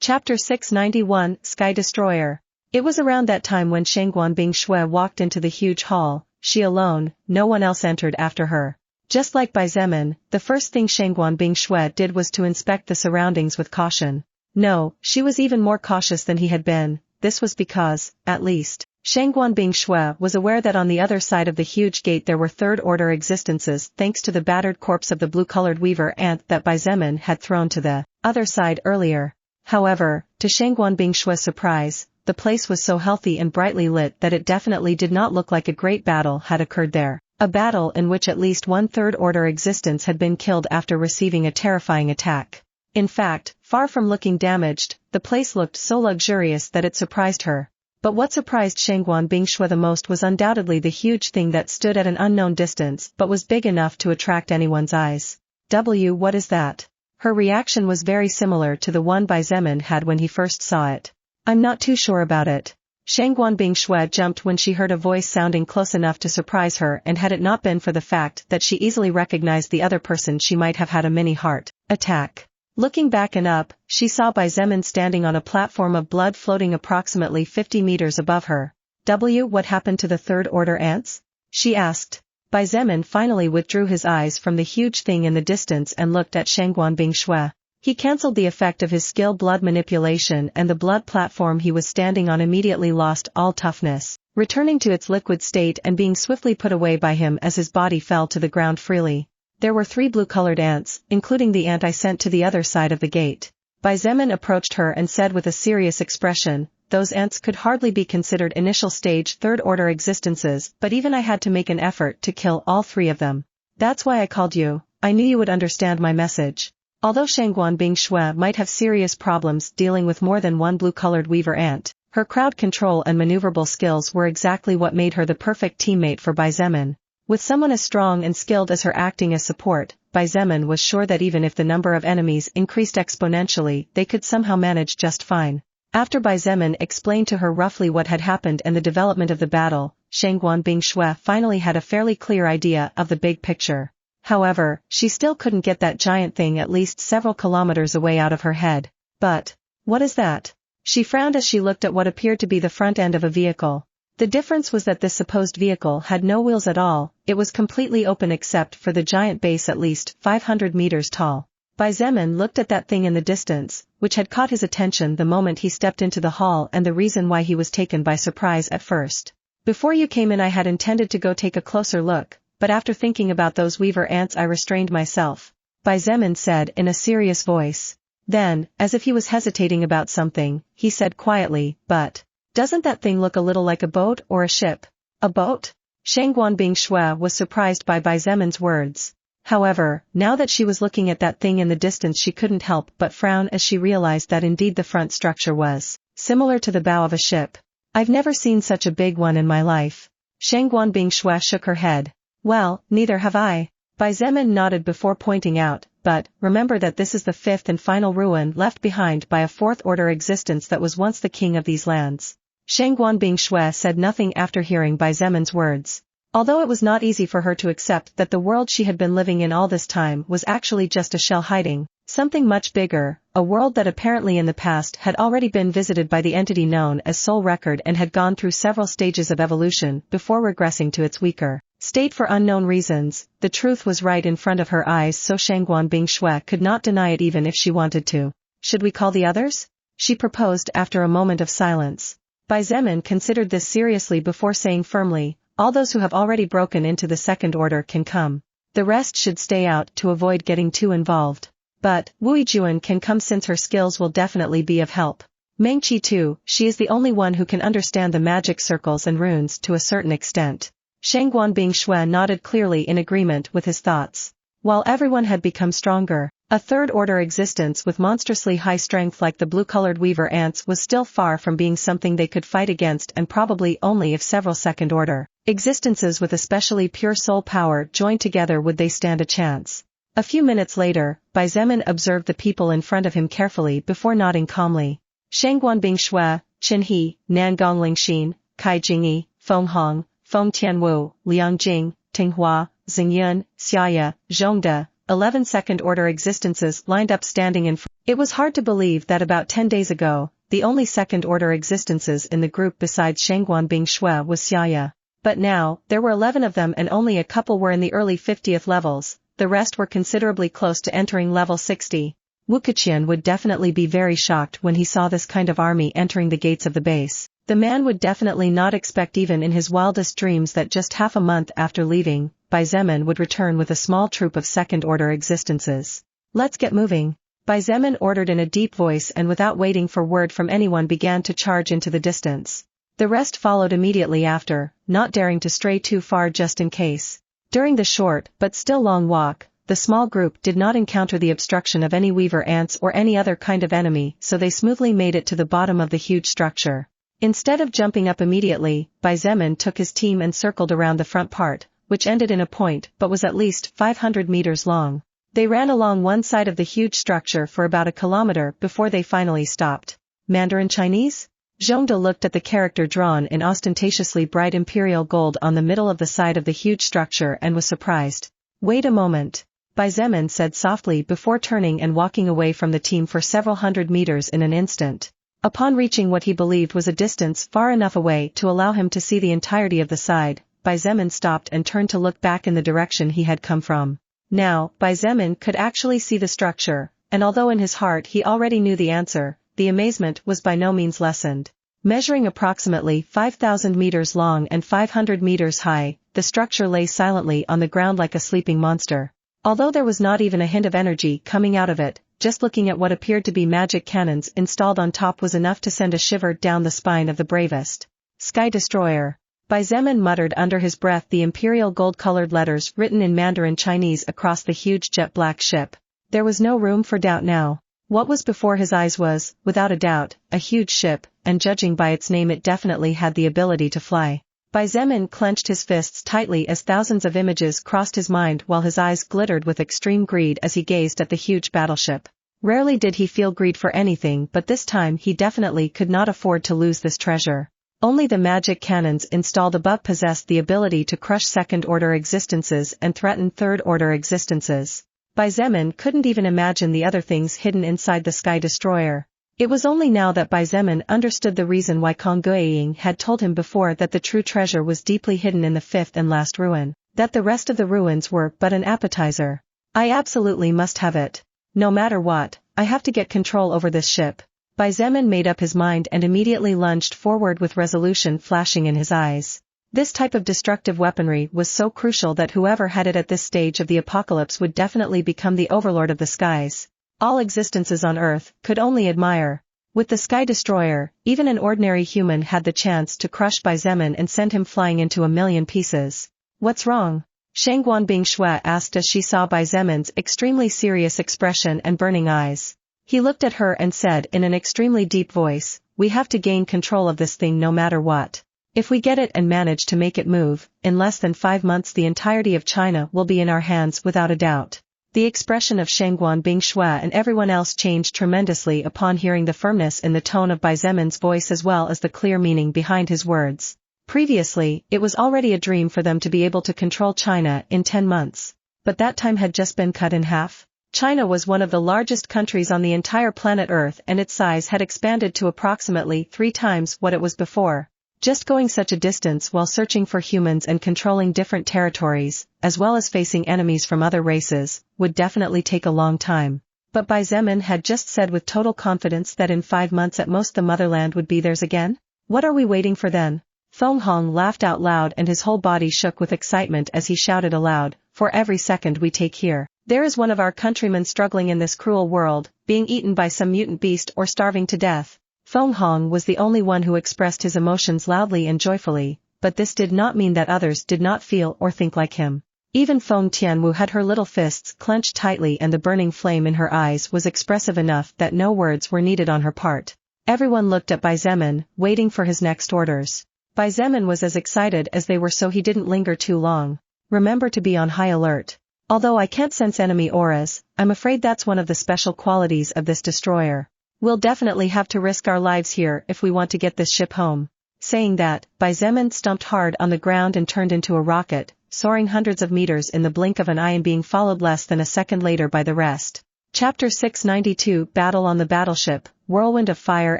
Chapter 691, Sky Destroyer. It was around that time when Shangguan Bingshui walked into the huge hall, she alone, no one else entered after her. Just like Bai Zemin, the first thing Shangguan Bingshui did was to inspect the surroundings with caution. No, she was even more cautious than he had been. This was because, at least, Shangguan Bingshui was aware that on the other side of the huge gate there were third-order existences thanks to the battered corpse of the blue-colored weaver ant that Bai Zemin had thrown to the other side earlier. However, to Shangguan Bingshui's surprise, the place was so healthy and brightly lit that it definitely did not look like a great battle had occurred there. A battle in which at least one third-order existence had been killed after receiving a terrifying attack. In fact, far from looking damaged, the place looked so luxurious that it surprised her. But what surprised Shangguan Bingshui the most was undoubtedly the huge thing that stood at an unknown distance but was big enough to attract anyone's eyes. What is that? Her reaction was very similar to the one Bai Zemin had when he first saw it. I'm not too sure about it. Shangguan Bingshui jumped when she heard a voice sounding close enough to surprise her, and had it not been for the fact that she easily recognized the other person, she might have had a mini heart attack. Looking back and up, she saw Bai Zemin standing on a platform of blood floating approximately 50 meters above her. What happened to the third-order ants? She asked. Bai Zemin finally withdrew his eyes from the huge thing in the distance and looked at Shangguan Bingshui. He cancelled the effect of his skill blood manipulation, and the blood platform he was standing on immediately lost all toughness, returning to its liquid state and being swiftly put away by him as his body fell to the ground freely. There were 3 blue-colored ants, including the ant I sent to the other side of the gate. Bai Zemin approached her and said with a serious expression, those ants could hardly be considered initial stage third-order existences, but even I had to make an effort to kill all 3 of them. That's why I called you. I knew you would understand my message. Although Shangguan Bingshui might have serious problems dealing with more than one blue-colored weaver ant, her crowd control and maneuverable skills were exactly what made her the perfect teammate for Bai Zemin. With someone as strong and skilled as her acting as support, Bai Zemin was sure that even if the number of enemies increased exponentially, they could somehow manage just fine. After Bai Zemin explained to her roughly what had happened and the development of the battle, Shangguan Bingshui finally had a fairly clear idea of the big picture. However, she still couldn't get that giant thing at least several kilometers away out of her head. But, what is that? She frowned as she looked at what appeared to be the front end of a vehicle. The difference was that this supposed vehicle had no wheels at all, it was completely open except for the giant base at least 500 meters tall. Bai Zemin looked at that thing in the distance, which had caught his attention the moment he stepped into the hall and the reason why he was taken by surprise at first. Before you came in I had intended to go take a closer look, but after thinking about those weaver ants I restrained myself. Bai Zemin said in a serious voice. Then, as if he was hesitating about something, he said quietly, but, doesn't that thing look a little like a boat or a ship? A boat? Shangguan Bingshui was surprised by Bai Zemin's words. However, now that she was looking at that thing in the distance she couldn't help but frown as she realized that indeed the front structure was similar to the bow of a ship. I've never seen such a big one in my life. Shangguan Bingshui shook her head. Well, neither have I. Bai Zemin nodded before pointing out, but, remember that this is the 5th and final ruin left behind by a 4th-order existence that was once the king of these lands. Shangguan Bingshui said nothing after hearing Bai Zemin's words. Although it was not easy for her to accept that the world she had been living in all this time was actually just a shell hiding something much bigger, a world that apparently in the past had already been visited by the entity known as Soul Record and had gone through several stages of evolution before regressing to its weaker state for unknown reasons, the truth was right in front of her eyes, so Shangguan Bingshui could not deny it even if she wanted to. Should we call the others? She proposed after a moment of silence. Bai Zemin considered this seriously before saying firmly, all those who have already broken into the 2nd order can come. The rest should stay out to avoid getting too involved. But, Wu Juan can come since her skills will definitely be of help. Meng Qi too, she is the only one who can understand the magic circles and runes to a certain extent. Shangguan Bingshui nodded clearly in agreement with his thoughts. While everyone had become stronger, a third-order existence with monstrously high strength like the blue-colored weaver ants was still far from being something they could fight against, and probably only if several second-order existences with especially pure soul power joined together would they stand a chance. A few minutes later, Bai Zemin observed the people in front of him carefully before nodding calmly. Shangguan Bingshui, Qin He, Nan Gonglingxin, Kai Jingyi, Feng Hong, Feng Tianwu, Liang Jing, Tinghua, Xingyun, Xiaye, Zhongde, 11 second-order existences lined up standing in front. It was hard to believe that about 10 days ago, the only second-order existences in the group besides Shangguan Bingshui was Xia. But now, there were 11 of them and only a couple were in the early 50th levels, the rest were considerably close to entering level 60. Wu Keqian would definitely be very shocked when he saw this kind of army entering the gates of the base. The man would definitely not expect even in his wildest dreams that just half a month after leaving, Bai Zemin would return with a small troop of second-order existences. Let's get moving. Bai Zemin ordered in a deep voice and without waiting for word from anyone began to charge into the distance. The rest followed immediately after, not daring to stray too far just in case. During the short, but still long walk, the small group did not encounter the obstruction of any weaver ants or any other kind of enemy, so they smoothly made it to the bottom of the huge structure. Instead of jumping up immediately, Bai Zemin took his team and circled around the front part, which ended in a point but was at least 500 meters long. They ran along one side of the huge structure for about a kilometer before they finally stopped. Mandarin Chinese? Zhongde looked at the character drawn in ostentatiously bright imperial gold on the middle of the side of the huge structure and was surprised. Wait a moment. Bai Zemin said softly before turning and walking away from the team for several hundred meters in an instant. Upon reaching what he believed was a distance far enough away to allow him to see the entirety of the side, Bai Zemin stopped and turned to look back in the direction he had come from. Now, Bai Zemin could actually see the structure, and although in his heart he already knew the answer, the amazement was by no means lessened. Measuring approximately 5,000 meters long and 500 meters high, the structure lay silently on the ground like a sleeping monster. Although there was not even a hint of energy coming out of it, just looking at what appeared to be magic cannons installed on top was enough to send a shiver down the spine of the bravest. Sky Destroyer. Bai Zemin muttered under his breath the imperial gold-colored letters written in Mandarin Chinese across the huge jet-black ship. There was no room for doubt now. What was before his eyes was, without a doubt, a huge ship, and judging by its name it definitely had the ability to fly. Bai Zemin clenched his fists tightly as thousands of images crossed his mind while his eyes glittered with extreme greed as he gazed at the huge battleship. Rarely did he feel greed for anything but this time he definitely could not afford to lose this treasure. Only the magic cannons installed above possessed the ability to crush second-order existences and threaten third-order existences. Bai Zemin couldn't even imagine the other things hidden inside the Sky Destroyer. It was only now that Bai Zemin understood the reason why Kong Guiying had told him before that the true treasure was deeply hidden in the fifth and last ruin, that the rest of the ruins were but an appetizer. I absolutely must have it. No matter what, I have to get control over this ship. Bai Zemin made up his mind and immediately lunged forward with resolution flashing in his eyes. This type of destructive weaponry was so crucial that whoever had it at this stage of the apocalypse would definitely become the overlord of the skies. All existences on Earth could only admire. With the Sky Destroyer, even an ordinary human had the chance to crush Bai Zemin and send him flying into a million pieces. What's wrong? Shangguan Bingshui asked as she saw Bai Zemin's extremely serious expression and burning eyes. He looked at her and said in an extremely deep voice, "We have to gain control of this thing no matter what. If we get it and manage to make it move, in less than 5 months the entirety of China will be in our hands without a doubt." The expression of Shangguan Bingshui and everyone else changed tremendously upon hearing the firmness in the tone of Bai Zemin's voice as well as the clear meaning behind his words. Previously, it was already a dream for them to be able to control China in 10 months. But that time had just been cut in half. China was one of the largest countries on the entire planet Earth and its size had expanded to approximately 3 times what it was before. Just going such a distance while searching for humans and controlling different territories, as well as facing enemies from other races, would definitely take a long time. But Bai Zemin had just said with total confidence that in 5 months at most the motherland would be theirs again? What are we waiting for then? Feng Hong laughed out loud and his whole body shook with excitement as he shouted aloud, "For every second we take here, there is one of our countrymen struggling in this cruel world, being eaten by some mutant beast or starving to death." Feng Hong was the only one who expressed his emotions loudly and joyfully, but this did not mean that others did not feel or think like him. Even Feng Tianwu had her little fists clenched tightly and the burning flame in her eyes was expressive enough that no words were needed on her part. Everyone looked at Bai Zemin, waiting for his next orders. Bai Zemin was as excited as they were, so he didn't linger too long. "Remember to be on high alert. Although I can't sense enemy auras, I'm afraid that's one of the special qualities of this destroyer. We'll definitely have to risk our lives here if we want to get this ship home." Saying that, Bai Zemin stumped hard on the ground and turned into a rocket, soaring hundreds of meters in the blink of an eye and being followed less than a second later by the rest. Chapter 692 Battle on the Battleship, Whirlwind of Fire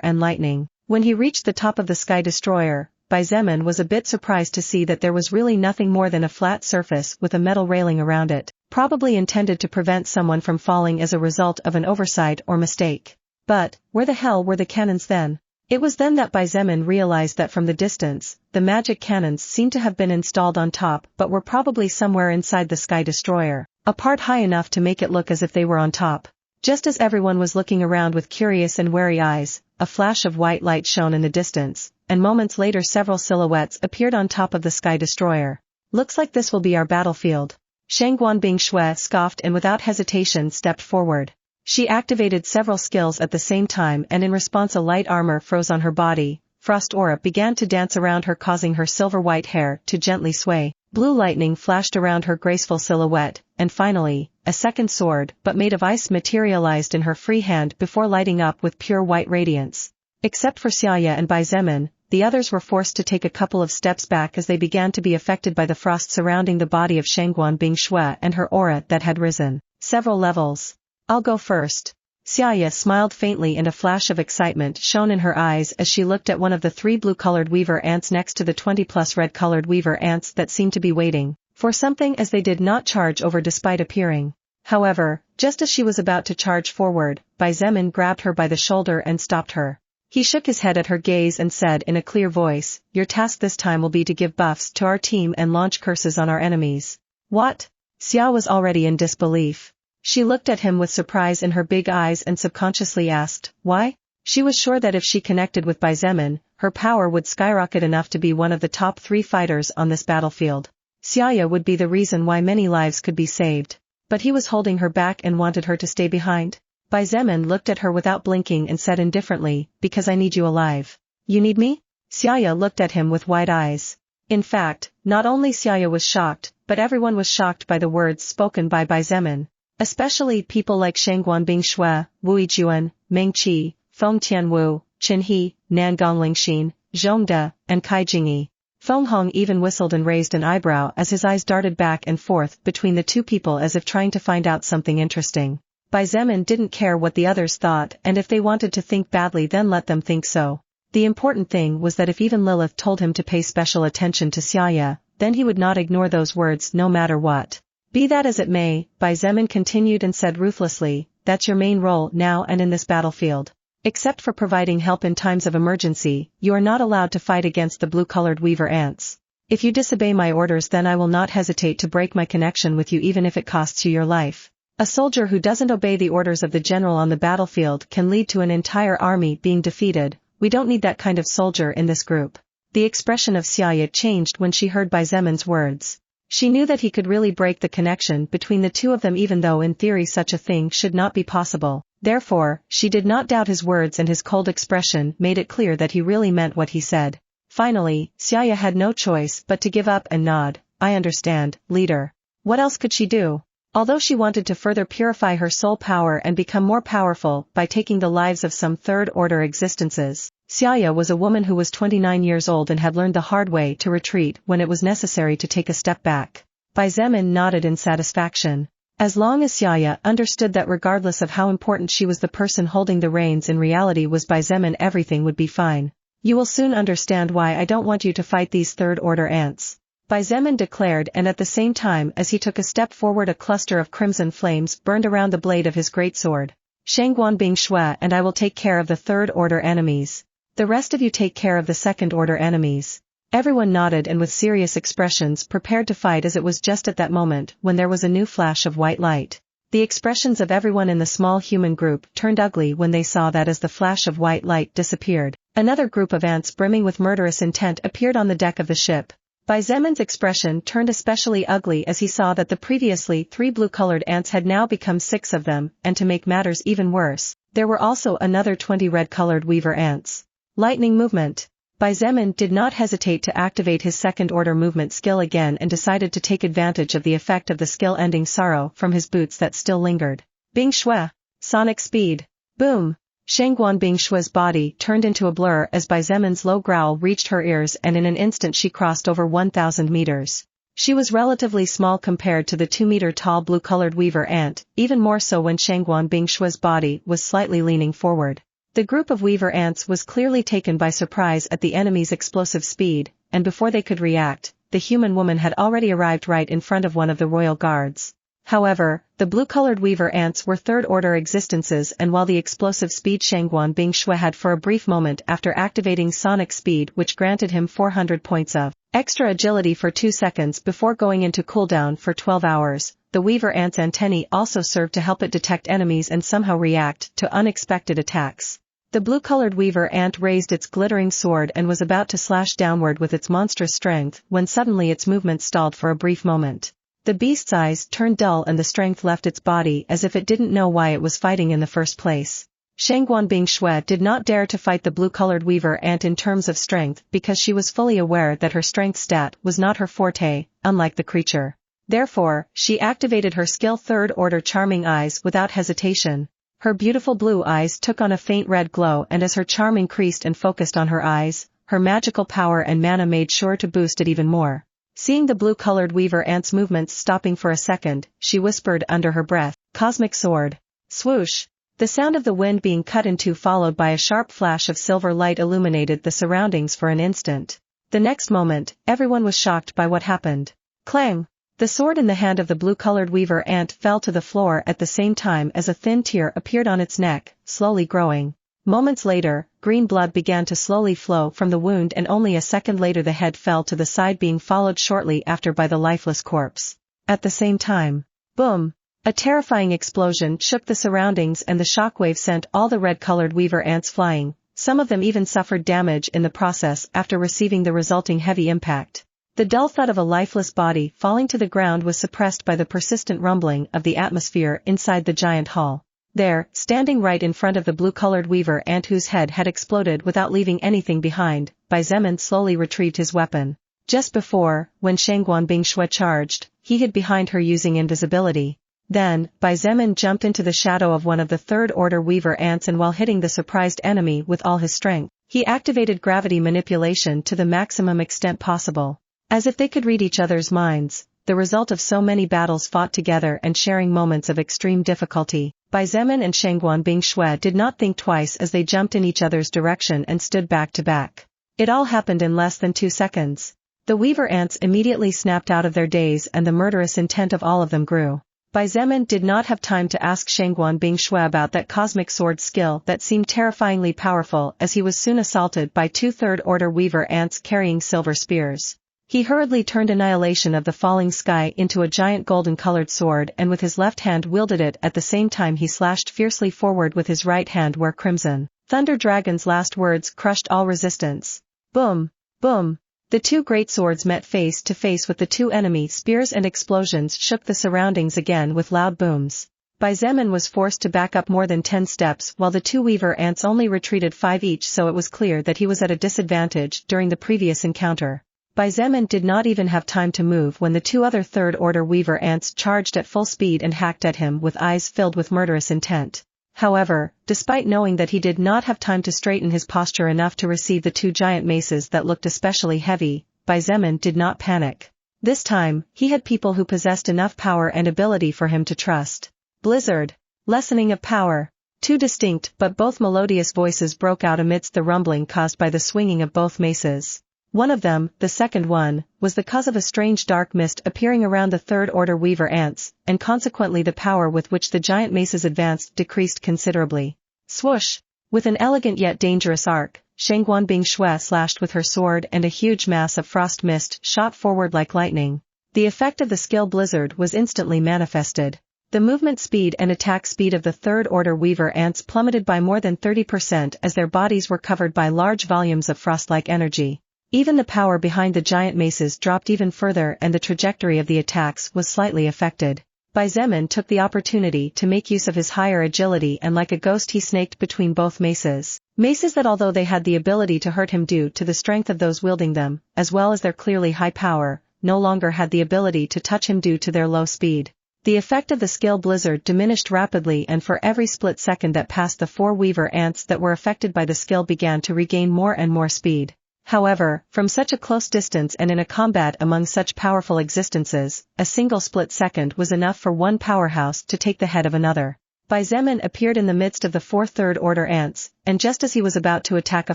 and Lightning. When he reached the top of the Sky Destroyer, Xietain was a bit surprised to see that there was really nothing more than a flat surface with a metal railing around it, probably intended to prevent someone from falling as a result of an oversight or mistake. But, where the hell were the cannons then? It was then that Xietain realized that from the distance, the magic cannons seemed to have been installed on top but were probably somewhere inside the Sky Destroyer, a part high enough to make it look as if they were on top. Just as everyone was looking around with curious and wary eyes, a flash of white light shone in the distance, and moments later several silhouettes appeared on top of the Sky Destroyer. Looks like this will be our battlefield. Shangguan Bingshui scoffed and without hesitation stepped forward. She activated several skills at the same time and in response a light armor froze on her body, frost aura began to dance around her causing her silver-white hair to gently sway, blue lightning flashed around her graceful silhouette, and finally, a second sword but made of ice materialized in her free hand before lighting up with pure white radiance. Except for Xietain and Xietain, the others were forced to take a couple of steps back as they began to be affected by the frost surrounding the body of Shangguan Bingshui and her aura that had risen several levels. I'll go first. Xietain smiled faintly and a flash of excitement shone in her eyes as she looked at one of the 3 blue-colored weaver ants next to the 20+ red-colored weaver ants that seemed to be waiting for something as they did not charge over despite appearing. However, just as she was about to charge forward, Xietain grabbed her by the shoulder and stopped her. He shook his head at her gaze and said in a clear voice, "Your task this time will be to give buffs to our team and launch curses on our enemies." What? Xia was already in disbelief. She looked at him with surprise in her big eyes and subconsciously asked, why? She was sure that if she connected with Xietain, her power would skyrocket enough to be one of the top 3 fighters on this battlefield. Xia would be the reason why many lives could be saved. But he was holding her back and wanted her to stay behind. Xietain looked at her without blinking and said indifferently, "Because I need you alive." "You need me?" Xia looked at him with wide eyes. In fact, not only Xia was shocked, but everyone was shocked by the words spoken by Xietain. Especially people like Shangguan Bingshui, Wu Yijuan, Meng Qi, Feng Tianwu, Qin He, Nan Gonglingxin, Zhongde, and Kai Jingyi. Feng Hong even whistled and raised an eyebrow as his eyes darted back and forth between the 2 people as if trying to find out something interesting. Xietain didn't care what the others thought and if they wanted to think badly then let them think so. The important thing was that if even Lilith told him to pay special attention to Xia, then he would not ignore those words no matter what. Be that as it may, Xietain continued and said ruthlessly, "That's your main role now and in this battlefield. Except for providing help in times of emergency, you are not allowed to fight against the blue-colored weaver ants. If you disobey my orders then I will not hesitate to break my connection with you even if it costs you your life." A soldier who doesn't obey the orders of the general on the battlefield can lead to an entire army being defeated. We don't need that kind of soldier in this group. The expression of Xia changed when she heard Xietan's words. She knew that he could really break the connection between the 2 of them even though in theory such a thing should not be possible. Therefore, she did not doubt his words and his cold expression made it clear that he really meant what he said. Finally, Xia had no choice but to give up and nod. "I understand, leader." What else could she do? Although she wanted to further purify her soul power and become more powerful by taking the lives of some third-order existences, Xia was a woman who was 29 years old and had learned the hard way to retreat when it was necessary to take a step back. Xietain nodded in satisfaction. As long as Xia understood that regardless of how important she was the person holding the reins in reality was Xietain everything would be fine. "You will soon understand why I don't want you to fight these third-order ants," Xietain declared and at the same time as he took a step forward a cluster of crimson flames burned around the blade of his greatsword. "Shangguan Bingshui and I will take care of the third-order enemies. The rest of you take care of the second-order enemies." Everyone nodded and with serious expressions prepared to fight as it was just at that moment when there was a new flash of white light. The expressions of everyone in the small human group turned ugly when they saw that as the flash of white light disappeared, another group of ants brimming with murderous intent appeared on the deck of the ship. Xietan's expression turned especially ugly as he saw that the previously 3 blue-colored ants had now become 6 of them, and to make matters even worse, there were also another 20 red-colored weaver ants. Lightning movement. Xietain did not hesitate to activate his second-order movement skill again and decided to take advantage of the effect of the skill ending sorrow from his boots that still lingered. Bingshui. Sonic speed. Boom. Shangguan Bingshui's body turned into a blur as Xietan's low growl reached her ears and in an instant she crossed over 1,000 meters. She was relatively small compared to the 2-meter-tall blue-colored weaver ant, even more so when Shangguan Bingshua's body was slightly leaning forward. The group of weaver ants was clearly taken by surprise at the enemy's explosive speed, and before they could react, the human woman had already arrived right in front of one of the royal guards. However, the blue-colored weaver ants were third-order existences, and while the explosive speed Shangguan Bingshue had for a brief moment after activating sonic speed, which granted him 400 points of extra agility for 2 seconds before going into cooldown for 12 hours, the weaver ant's antennae also served to help it detect enemies and somehow react to unexpected attacks. The blue-colored weaver ant raised its glittering sword and was about to slash downward with its monstrous strength when suddenly its movement stalled for a brief moment. The beast's eyes turned dull and the strength left its body as if it didn't know why it was fighting in the first place. Shangguan Bingshue did not dare to fight the blue-colored weaver ant in terms of strength because she was fully aware that her strength stat was not her forte, unlike the creature. Therefore, she activated her skill third-order charming eyes without hesitation. Her beautiful blue eyes took on a faint red glow, and as her charm increased and focused on her eyes, her magical power and mana made sure to boost it even more. Seeing the blue-colored weaver ant's movements stopping for a second, she whispered under her breath, "Cosmic sword." Swoosh! The sound of the wind being cut in two followed by a sharp flash of silver light illuminated the surroundings for an instant. The next moment, everyone was shocked by what happened. Clang! The sword in the hand of the blue-colored weaver ant fell to the floor at the same time as a thin tear appeared on its neck, slowly growing. Moments later, green blood began to slowly flow from the wound, and only a second later the head fell to the side, being followed shortly after by the lifeless corpse. At the same time, boom! A terrifying explosion shook the surroundings, and the shockwave sent all the red-colored weaver ants flying. Some of them even suffered damage in the process after receiving the resulting heavy impact. The dull thud of a lifeless body falling to the ground was suppressed by the persistent rumbling of the atmosphere inside the giant hall. There, standing right in front of the blue-colored weaver ant whose head had exploded without leaving anything behind, Xietain slowly retrieved his weapon. Just before, when Shangguan Bingshue charged, he hid behind her using invisibility. Then, Xietain jumped into the shadow of one of the third-order weaver ants, and while hitting the surprised enemy with all his strength, he activated gravity manipulation to the maximum extent possible. As if they could read each other's minds, the result of so many battles fought together and sharing moments of extreme difficulty, Xietain and Shangguan Bingshue did not think twice as they jumped in each other's direction and stood back to back. It all happened in less than 2 seconds. The weaver ants immediately snapped out of their daze, and the murderous intent of all of them grew. Xietain did not have time to ask Shangguan Bingshue about that cosmic sword skill that seemed terrifyingly powerful, as he was soon assaulted by 2 third-order weaver ants carrying silver spears. He hurriedly turned Annihilation of the Falling Sky into a giant golden-colored sword, and with his left hand wielded it. At the same time he slashed fiercely forward with his right hand, where Crimson Thunder Dragon's last words crushed all resistance. Boom! Boom! The 2 great swords met face to face with the 2 enemy spears, and explosions shook the surroundings again with loud booms. Xietain was forced to back up more than 10 steps, while the 2 weaver ants only retreated 5 each, so it was clear that he was at a disadvantage during the previous encounter. Xietain did not even have time to move when the 2 other third-order weaver ants charged at full speed and hacked at him with eyes filled with murderous intent. However, despite knowing that he did not have time to straighten his posture enough to receive the 2 giant maces that looked especially heavy, Xietain did not panic. This time, he had people who possessed enough power and ability for him to trust. Blizzard. Lessening of power. 2 distinct but both melodious voices broke out amidst the rumbling caused by the swinging of both maces. One of them, the second one, was the cause of a strange dark mist appearing around the third-order weaver ants, and consequently the power with which the giant maces advanced decreased considerably. Swoosh! With an elegant yet dangerous arc, Shangguan Bingshue slashed with her sword, and a huge mass of frost mist shot forward like lightning. The effect of the skill Blizzard was instantly manifested. The movement speed and attack speed of the third-order weaver ants plummeted by more than 30% as their bodies were covered by large volumes of frost-like energy. Even the power behind the giant maces dropped even further, and the trajectory of the attacks was slightly affected. Xietain took the opportunity to make use of his higher agility, and like a ghost he snaked between both maces. Maces that, although they had the ability to hurt him due to the strength of those wielding them, as well as their clearly high power, no longer had the ability to touch him due to their low speed. The effect of the skill Blizzard diminished rapidly, and for every split second that passed the 4 weaver ants that were affected by the skill began to regain more and more speed. However, from such a close distance and in a combat among such powerful existences, a single split second was enough for one powerhouse to take the head of another. Xietain appeared in the midst of the 4 third-order ants, and just as he was about to attack, a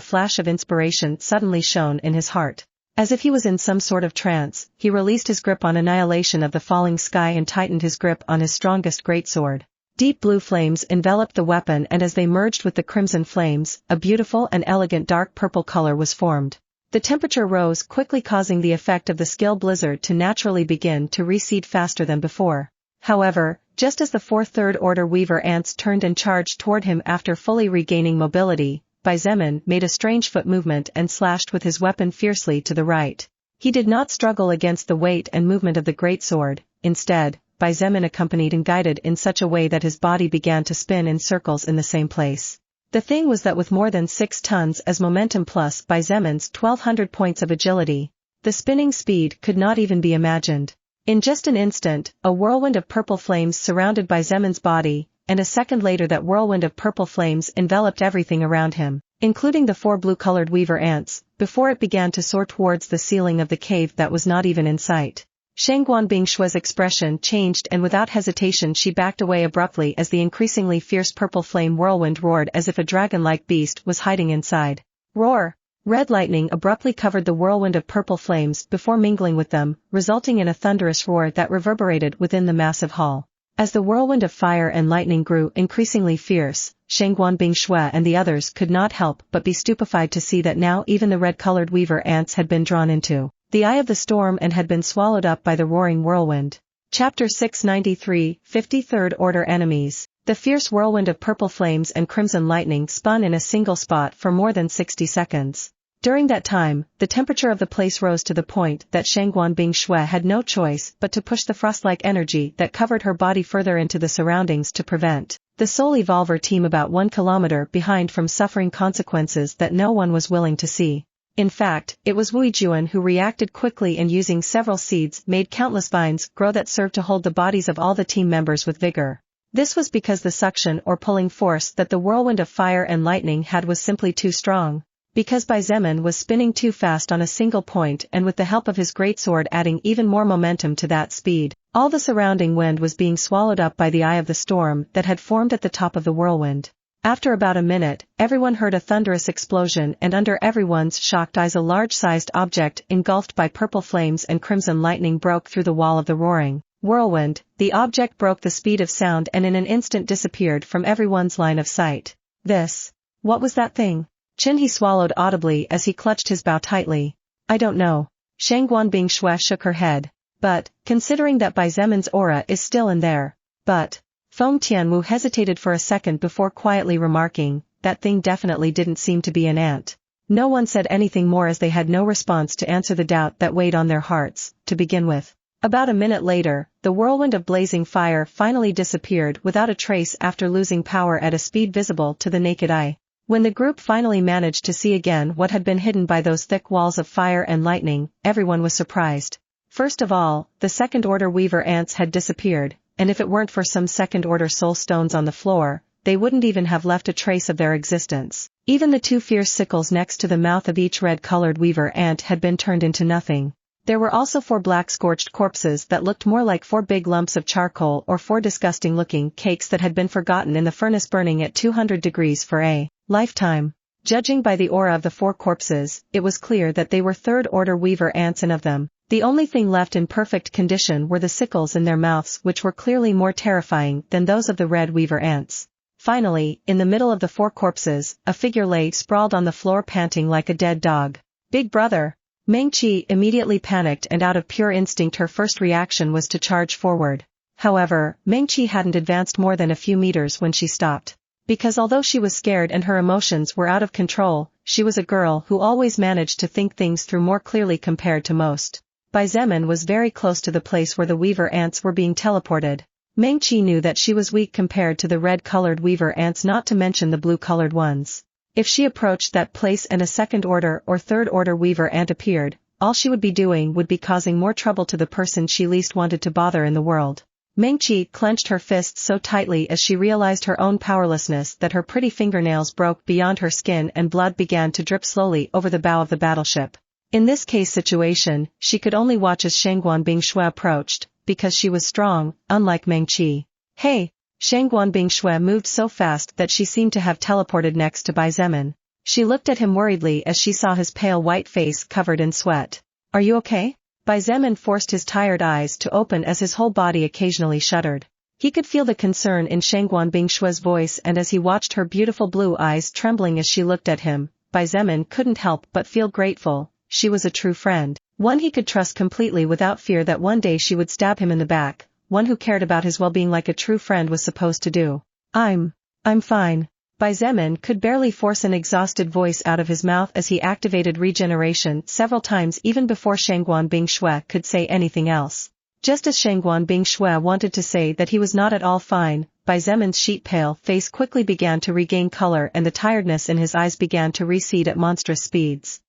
flash of inspiration suddenly shone in his heart. As if he was in some sort of trance, he released his grip on annihilation of the falling sky and tightened his grip on his strongest greatsword. Deep blue flames enveloped the weapon, and as they merged with the crimson flames, a beautiful and elegant dark purple color was formed. The temperature rose quickly, causing the effect of the skill blizzard to naturally begin to recede faster than before. However, just as the 4 third-order weaver ants turned and charged toward him after fully regaining mobility, Xietain made a strange foot movement and slashed with his weapon fiercely to the right. He did not struggle against the weight and movement of the greatsword. Instead, Xietain accompanied and guided in such a way that his body began to spin in circles in the same place. The thing was that with more than 6 tons as momentum plus Xietan's 1200 points of agility, the spinning speed could not even be imagined. In just an instant, a whirlwind of purple flames surrounded Xietan's body, and a second later that whirlwind of purple flames enveloped everything around him, including the 4 blue-colored weaver ants, before it began to soar towards the ceiling of the cave that was not even in sight. Shangguan Bingshue's expression changed, and without hesitation she backed away abruptly as the increasingly fierce purple flame whirlwind roared as if a dragon-like beast was hiding inside. Roar! Red lightning abruptly covered the whirlwind of purple flames before mingling with them, resulting in a thunderous roar that reverberated within the massive hall. As the whirlwind of fire and lightning grew increasingly fierce, Shangguan Bingshue and the others could not help but be stupefied to see that now even the red-colored weaver ants had been drawn into the eye of the storm and had been swallowed up by the roaring whirlwind. Chapter 693, 53rd Order Enemies. The fierce whirlwind of purple flames and crimson lightning spun in a single spot for more than 60 seconds. During that time, the temperature of the place rose to the point that Shangguan Bingshue had no choice but to push the frost-like energy that covered her body further into the surroundings to prevent the Soul Evolver team about 1 kilometer behind from suffering consequences that no one was willing to see. In fact, it was Wu Juan who reacted quickly, and using several seeds made countless vines grow that served to hold the bodies of all the team members with vigor. This was because the suction or pulling force that the whirlwind of fire and lightning had was simply too strong. Because Xietain was spinning too fast on a single point, and with the help of his greatsword adding even more momentum to that speed, all the surrounding wind was being swallowed up by the eye of the storm that had formed at the top of the whirlwind. After about a minute, everyone heard a thunderous explosion, and under everyone's shocked eyes a large-sized object engulfed by purple flames and crimson lightning broke through the wall of the roaring whirlwind. The object broke the speed of sound and in an instant disappeared from everyone's line of sight. What was that thing? He swallowed audibly as he clutched his bow tightly. I don't know. Shangguan Bingshue shook her head. But, considering that Xietan's aura is still in there. But, Feng Tianwu hesitated for a second before quietly remarking, that thing definitely didn't seem to be an ant. No one said anything more as they had no response to answer the doubt that weighed on their hearts, to begin with. About a minute later, the whirlwind of blazing fire finally disappeared without a trace after losing power at a speed visible to the naked eye. When the group finally managed to see again what had been hidden by those thick walls of fire and lightning, everyone was surprised. First of all, the second-order weaver ants had disappeared, and if it weren't for some second-order soul stones on the floor, they wouldn't even have left a trace of their existence. Even the 2 fierce sickles next to the mouth of each red-colored weaver ant had been turned into nothing. There were also 4 black scorched corpses that looked more like 4 big lumps of charcoal or 4 disgusting-looking cakes that had been forgotten in the furnace burning at 200 degrees for a lifetime. Judging by the aura of the 4 corpses, it was clear that they were third-order weaver ants, and of them, the only thing left in perfect condition were the sickles in their mouths, which were clearly more terrifying than those of the red weaver ants. Finally, in the middle of the 4 corpses, a figure lay sprawled on the floor panting like a dead dog. Big brother! Meng Qi immediately panicked, and out of pure instinct her first reaction was to charge forward. However, Meng Qi hadn't advanced more than a few meters when she stopped. Because although she was scared and her emotions were out of control, she was a girl who always managed to think things through more clearly compared to most. Xietain was very close to the place where the weaver ants were being teleported. Meng Qi knew that she was weak compared to the red-colored weaver ants, not to mention the blue-colored ones. If she approached that place and a second-order or third-order weaver ant appeared, all she would be doing would be causing more trouble to the person she least wanted to bother in the world. Mengqi clenched her fists so tightly as she realized her own powerlessness that her pretty fingernails broke beyond her skin and blood began to drip slowly over the bow of the battleship. In this case situation, she could only watch as Shangguan Bingshui approached, because she was strong, unlike Mengqi. Hey! Shangguan Bingshui moved so fast that she seemed to have teleported next to Bai Zemin. She looked at him worriedly as she saw his pale white face covered in sweat. Are you okay? Bai Zemin forced his tired eyes to open as his whole body occasionally shuddered. He could feel the concern in Shangguan Bingshui's voice, and as he watched her beautiful blue eyes trembling as she looked at him, Bai Zemin couldn't help but feel grateful. She was a true friend, one he could trust completely without fear that one day she would stab him in the back, one who cared about his well-being like a true friend was supposed to do. I'm fine. Bai Zemin could barely force an exhausted voice out of his mouth as he activated regeneration several times even before Shangguan Bingshui could say anything else. Just as Shangguan Bingshui wanted to say that he was not at all fine, Bai Zemin's sheet-pale face quickly began to regain color and the tiredness in his eyes began to recede at monstrous speeds.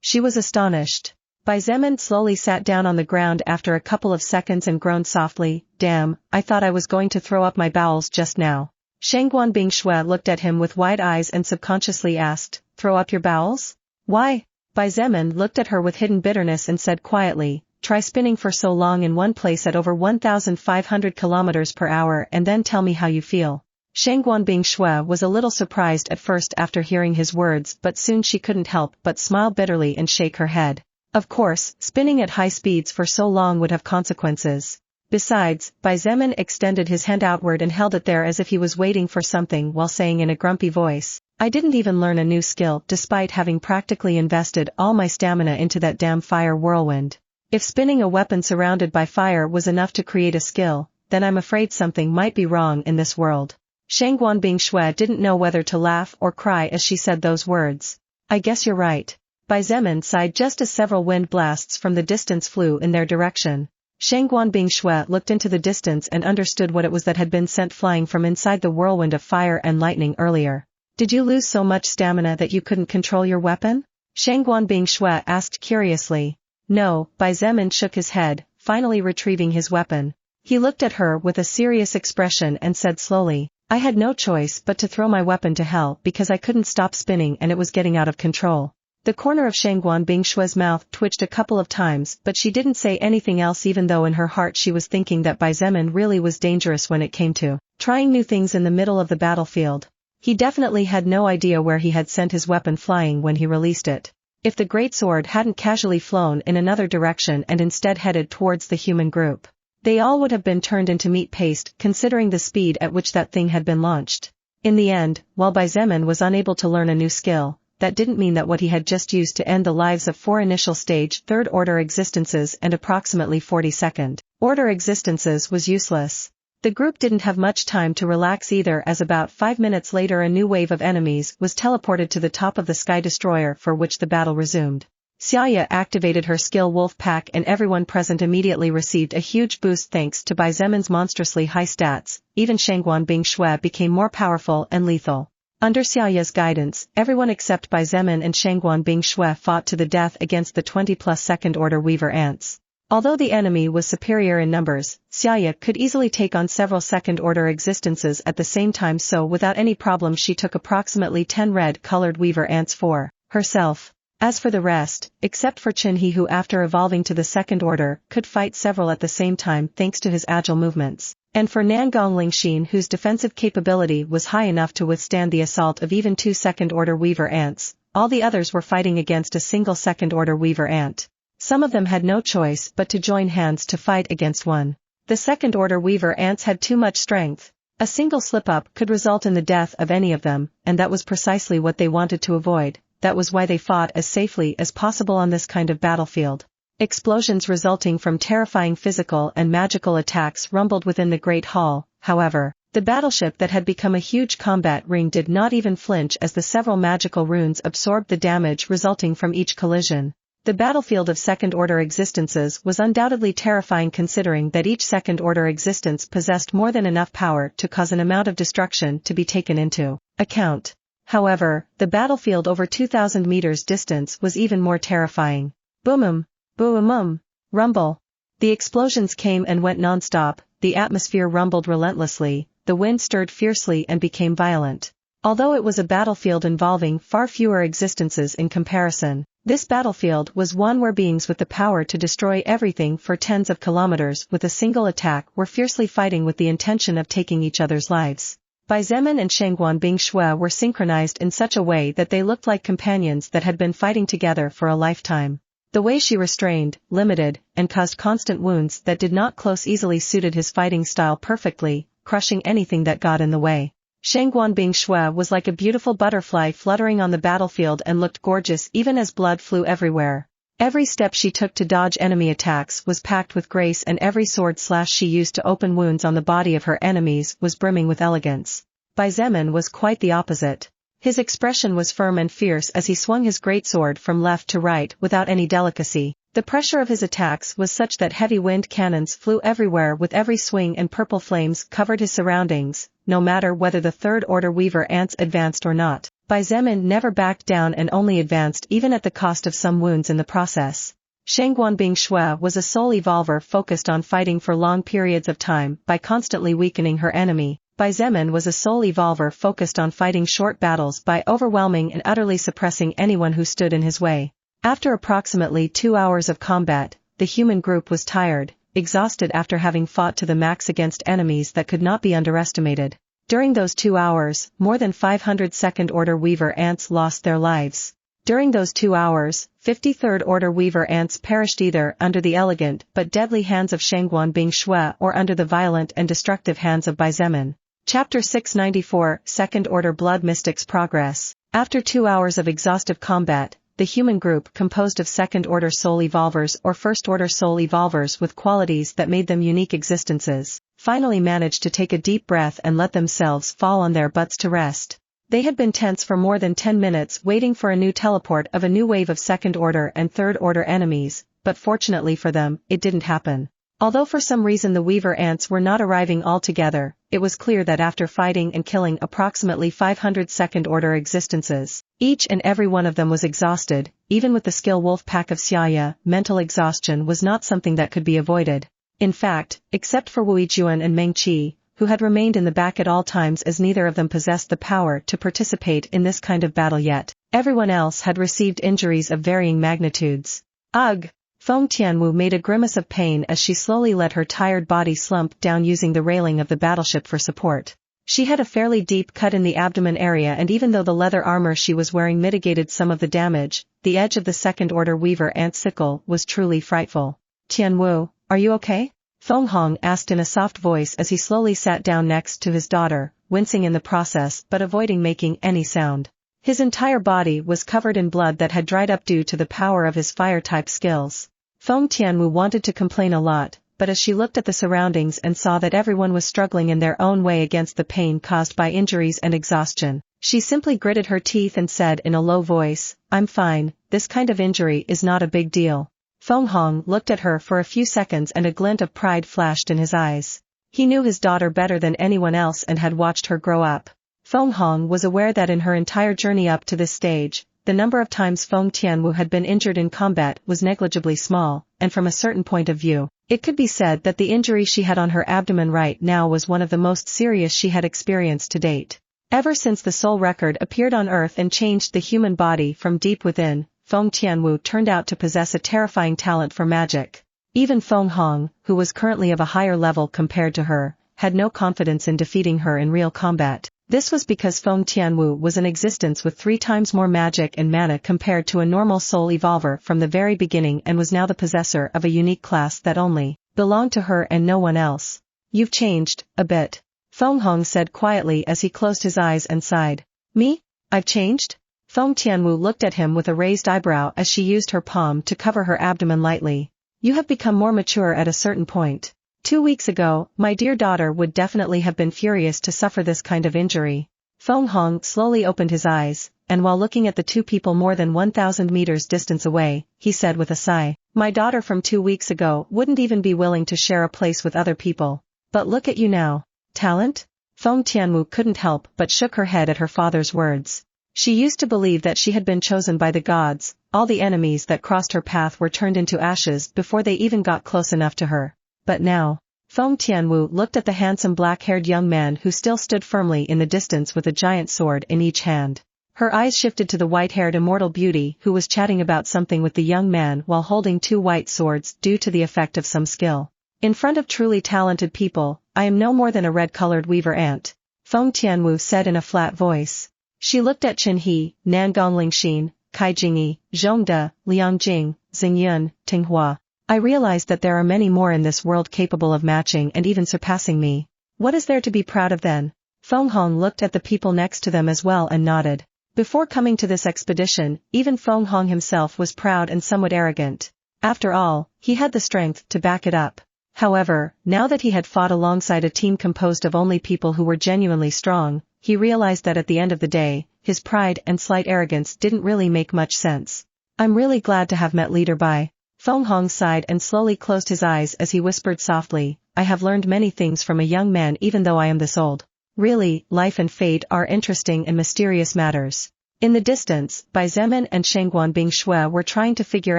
She was astonished. Bai Zemin slowly sat down on the ground after a couple of seconds and groaned softly, "Damn, I thought I was going to throw up my bowels just now." Shangguan Bingshui looked at him with wide eyes and subconsciously asked, "Throw up your bowels? Why?" Bai Zemin looked at her with hidden bitterness and said quietly, "Try spinning for so long in one place at over 1,500 kilometers per hour and then tell me how you feel." Shangguan Bingshui was a little surprised at first after hearing his words, but soon she couldn't help but smile bitterly and shake her head. Of course, spinning at high speeds for so long would have consequences. Besides, Bai Zemin extended his hand outward and held it there as if he was waiting for something while saying in a grumpy voice, "I didn't even learn a new skill despite having practically invested all my stamina into that damn fire whirlwind. If spinning a weapon surrounded by fire was enough to create a skill, then I'm afraid something might be wrong in this world." Shangguan Bingshui didn't know whether to laugh or cry as she said those words. "I guess you're right." Bai Zemin sighed just as several wind blasts from the distance flew in their direction. Shangguan Bingshui looked into the distance and understood what it was that had been sent flying from inside the whirlwind of fire and lightning earlier. "Did you lose so much stamina that you couldn't control your weapon?" Shangguan Bingshui asked curiously. "No," Bai Zemin shook his head, finally retrieving his weapon. He looked at her with a serious expression and said slowly, "I had no choice but to throw my weapon to hell because I couldn't stop spinning and it was getting out of control." The corner of Shangguan Bingshui's mouth twitched a couple of times, but she didn't say anything else even though in her heart she was thinking that Bai Zemin really was dangerous when it came to trying new things in the middle of the battlefield. He definitely had no idea where he had sent his weapon flying when he released it. If the great sword hadn't casually flown in another direction and instead headed towards the human group, they all would have been turned into meat paste considering the speed at which that thing had been launched. In the end, while Bai Zemin was unable to learn a new skill, that didn't mean that what he had just used to end the lives of 4 initial stage third-order existences and approximately 40 second-order existences was useless. The group didn't have much time to relax either as about 5 minutes later a new wave of enemies was teleported to the top of the Sky Destroyer for which the battle resumed. Xietain activated her skill Wolf Pack and everyone present immediately received a huge boost thanks to Bai Zemin's monstrously high stats. Even Shangguan Bingshui became more powerful and lethal. Under Xiaoya's guidance, everyone except Bai Zemin and Shangguan Bingshui fought to the death against the 20-plus second-order Weaver ants. Although the enemy was superior in numbers, Xiaoya could easily take on several second-order existences at the same time, so without any problem she took approximately 10 red-colored Weaver ants for herself. As for the rest, except for Qinhe who after evolving to the second order could fight several at the same time thanks to his agile movements, and for Nangong Lingxin whose defensive capability was high enough to withstand the assault of even 2 second-order Weaver ants, all the others were fighting against a single second-order Weaver ant. Some of them had no choice but to join hands to fight against one. The second-order Weaver ants had too much strength. A single slip-up could result in the death of any of them, and that was precisely what they wanted to avoid. That was why they fought as safely as possible on this kind of battlefield. Explosions resulting from terrifying physical and magical attacks rumbled within the Great Hall. However, the battleship that had become a huge combat ring did not even flinch as the several magical runes absorbed the damage resulting from each collision. The battlefield of second-order existences was undoubtedly terrifying considering that each second-order existence possessed more than enough power to cause an amount of destruction to be taken into account. However, the battlefield over 2,000 meters distance was even more terrifying. Boom-um, boom-um, rumble. The explosions came and went non-stop, the atmosphere rumbled relentlessly, the wind stirred fiercely and became violent. Although it was a battlefield involving far fewer existences in comparison, this battlefield was one where beings with the power to destroy everything for tens of kilometers with a single attack were fiercely fighting with the intention of taking each other's lives. Bai Zemin and Shangguan Bingshui were synchronized in such a way that they looked like companions that had been fighting together for a lifetime. The way she restrained, limited, and caused constant wounds that did not close easily suited his fighting style perfectly, crushing anything that got in the way. Shangguan Bingshui was like a beautiful butterfly fluttering on the battlefield and looked gorgeous even as blood flew everywhere. Every step she took to dodge enemy attacks was packed with grace, and every sword slash she used to open wounds on the body of her enemies was brimming with elegance. Bai Zemin was quite the opposite. His expression was firm and fierce as he swung his greatsword from left to right without any delicacy. The pressure of his attacks was such that heavy wind cannons flew everywhere with every swing, and purple flames covered his surroundings, no matter whether the third-order weaver ants advanced or not. Bai Zemin never backed down and only advanced even at the cost of some wounds in the process. Shangguan Bingshui was a soul evolver focused on fighting for long periods of time by constantly weakening her enemy. Bai Zemin was a soul evolver focused on fighting short battles by overwhelming and utterly suppressing anyone who stood in his way. After approximately 2 hours of combat, the human group was tired, exhausted after having fought to the max against enemies that could not be underestimated. During those 2 hours, more than 500 second-order weaver ants lost their lives. During those 2 hours, 50 third-order weaver ants perished either under the elegant but deadly hands of Shangguan Bingshui or under the violent and destructive hands of Bai Zemin. Chapter 694, Second-Order Blood Mystics Progress. After 2 hours of exhaustive combat, the human group, composed of second-order soul evolvers or first-order soul evolvers with qualities that made them unique existences, finally managed to take a deep breath and let themselves fall on their butts to rest. They had been tense for more than 10 minutes waiting for a new teleport of a new wave of second-order and third-order enemies, but fortunately for them, it didn't happen. Although for some reason the weaver ants were not arriving altogether, it was clear that after fighting and killing approximately 500 second-order existences, each and every one of them was exhausted. Even with the skill wolf pack of Xietain, mental exhaustion was not something that could be avoided. In fact, except for Wu Yijuan and Meng Qi, who had remained in the back at all times as neither of them possessed the power to participate in this kind of battle yet, everyone else had received injuries of varying magnitudes. Ugh! Feng Tianwu made a grimace of pain as she slowly let her tired body slump down using the railing of the battleship for support. She had a fairly deep cut in the abdomen area, and even though the leather armor she was wearing mitigated some of the damage, the edge of the second-order weaver ant sickle was truly frightful. Tianwu, are you okay? Feng Hong asked in a soft voice as he slowly sat down next to his daughter, wincing in the process but avoiding making any sound. His entire body was covered in blood that had dried up due to the power of his fire-type skills. Feng Tianwu wanted to complain a lot, but as she looked at the surroundings and saw that everyone was struggling in their own way against the pain caused by injuries and exhaustion, she simply gritted her teeth and said in a low voice, "I'm fine, this kind of injury is not a big deal." Feng Hong looked at her for a few seconds and a glint of pride flashed in his eyes. He knew his daughter better than anyone else and had watched her grow up. Feng Hong was aware that in her entire journey up to this stage, the number of times Feng Tianwu had been injured in combat was negligibly small, and from a certain point of view, it could be said that the injury she had on her abdomen right now was one of the most serious she had experienced to date. Ever since the soul record appeared on Earth and changed the human body from deep within, Feng Tianwu turned out to possess a terrifying talent for magic. Even Feng Hong, who was currently of a higher level compared to her, had no confidence in defeating her in real combat. This was because Feng Tianwu was an existence with 3 times more magic and mana compared to a normal soul evolver from the very beginning, and was now the possessor of a unique class that only belonged to her and no one else. "You've changed, a bit," Feng Hong said quietly as he closed his eyes and sighed. "Me? I've changed?" Feng Tianwu looked at him with a raised eyebrow as she used her palm to cover her abdomen lightly. "You have become more mature at a certain point. 2 weeks ago, my dear daughter would definitely have been furious to suffer this kind of injury." Feng Hong slowly opened his eyes, and while looking at the two people more than 1,000 meters distance away, he said with a sigh, "My daughter from 2 weeks ago wouldn't even be willing to share a place with other people. But look at you now. Talent?" Feng Tianwu couldn't help but shook her head at her father's words. She used to believe that she had been chosen by the gods. All the enemies that crossed her path were turned into ashes before they even got close enough to her. But now, Feng Tianwu looked at the handsome black-haired young man who still stood firmly in the distance with a giant sword in each hand. Her eyes shifted to the white-haired immortal beauty who was chatting about something with the young man while holding two white swords due to the effect of some skill. In front of truly talented people, I am no more than a red-colored weaver ant, Feng Tianwu said in a flat voice. She looked at Chen He, Nan Gonglingxin, Kai Jingyi, Zhongde, Liang Jing, Xingyun, Tinghua. I realized that there are many more in this world capable of matching and even surpassing me. What is there to be proud of then? Feng Hong looked at the people next to them as well and nodded. Before coming to this expedition, even Feng Hong himself was proud and somewhat arrogant. After all, he had the strength to back it up. However, now that he had fought alongside a team composed of only people who were genuinely strong, he realized that at the end of the day, his pride and slight arrogance didn't really make much sense. I'm really glad to have met Leader Bai. Feng Hong sighed and slowly closed his eyes as he whispered softly, I have learned many things from a young man even though I am this old. Really, life and fate are interesting and mysterious matters. In the distance, Bai Zemin and Shengguan Bing Shui were trying to figure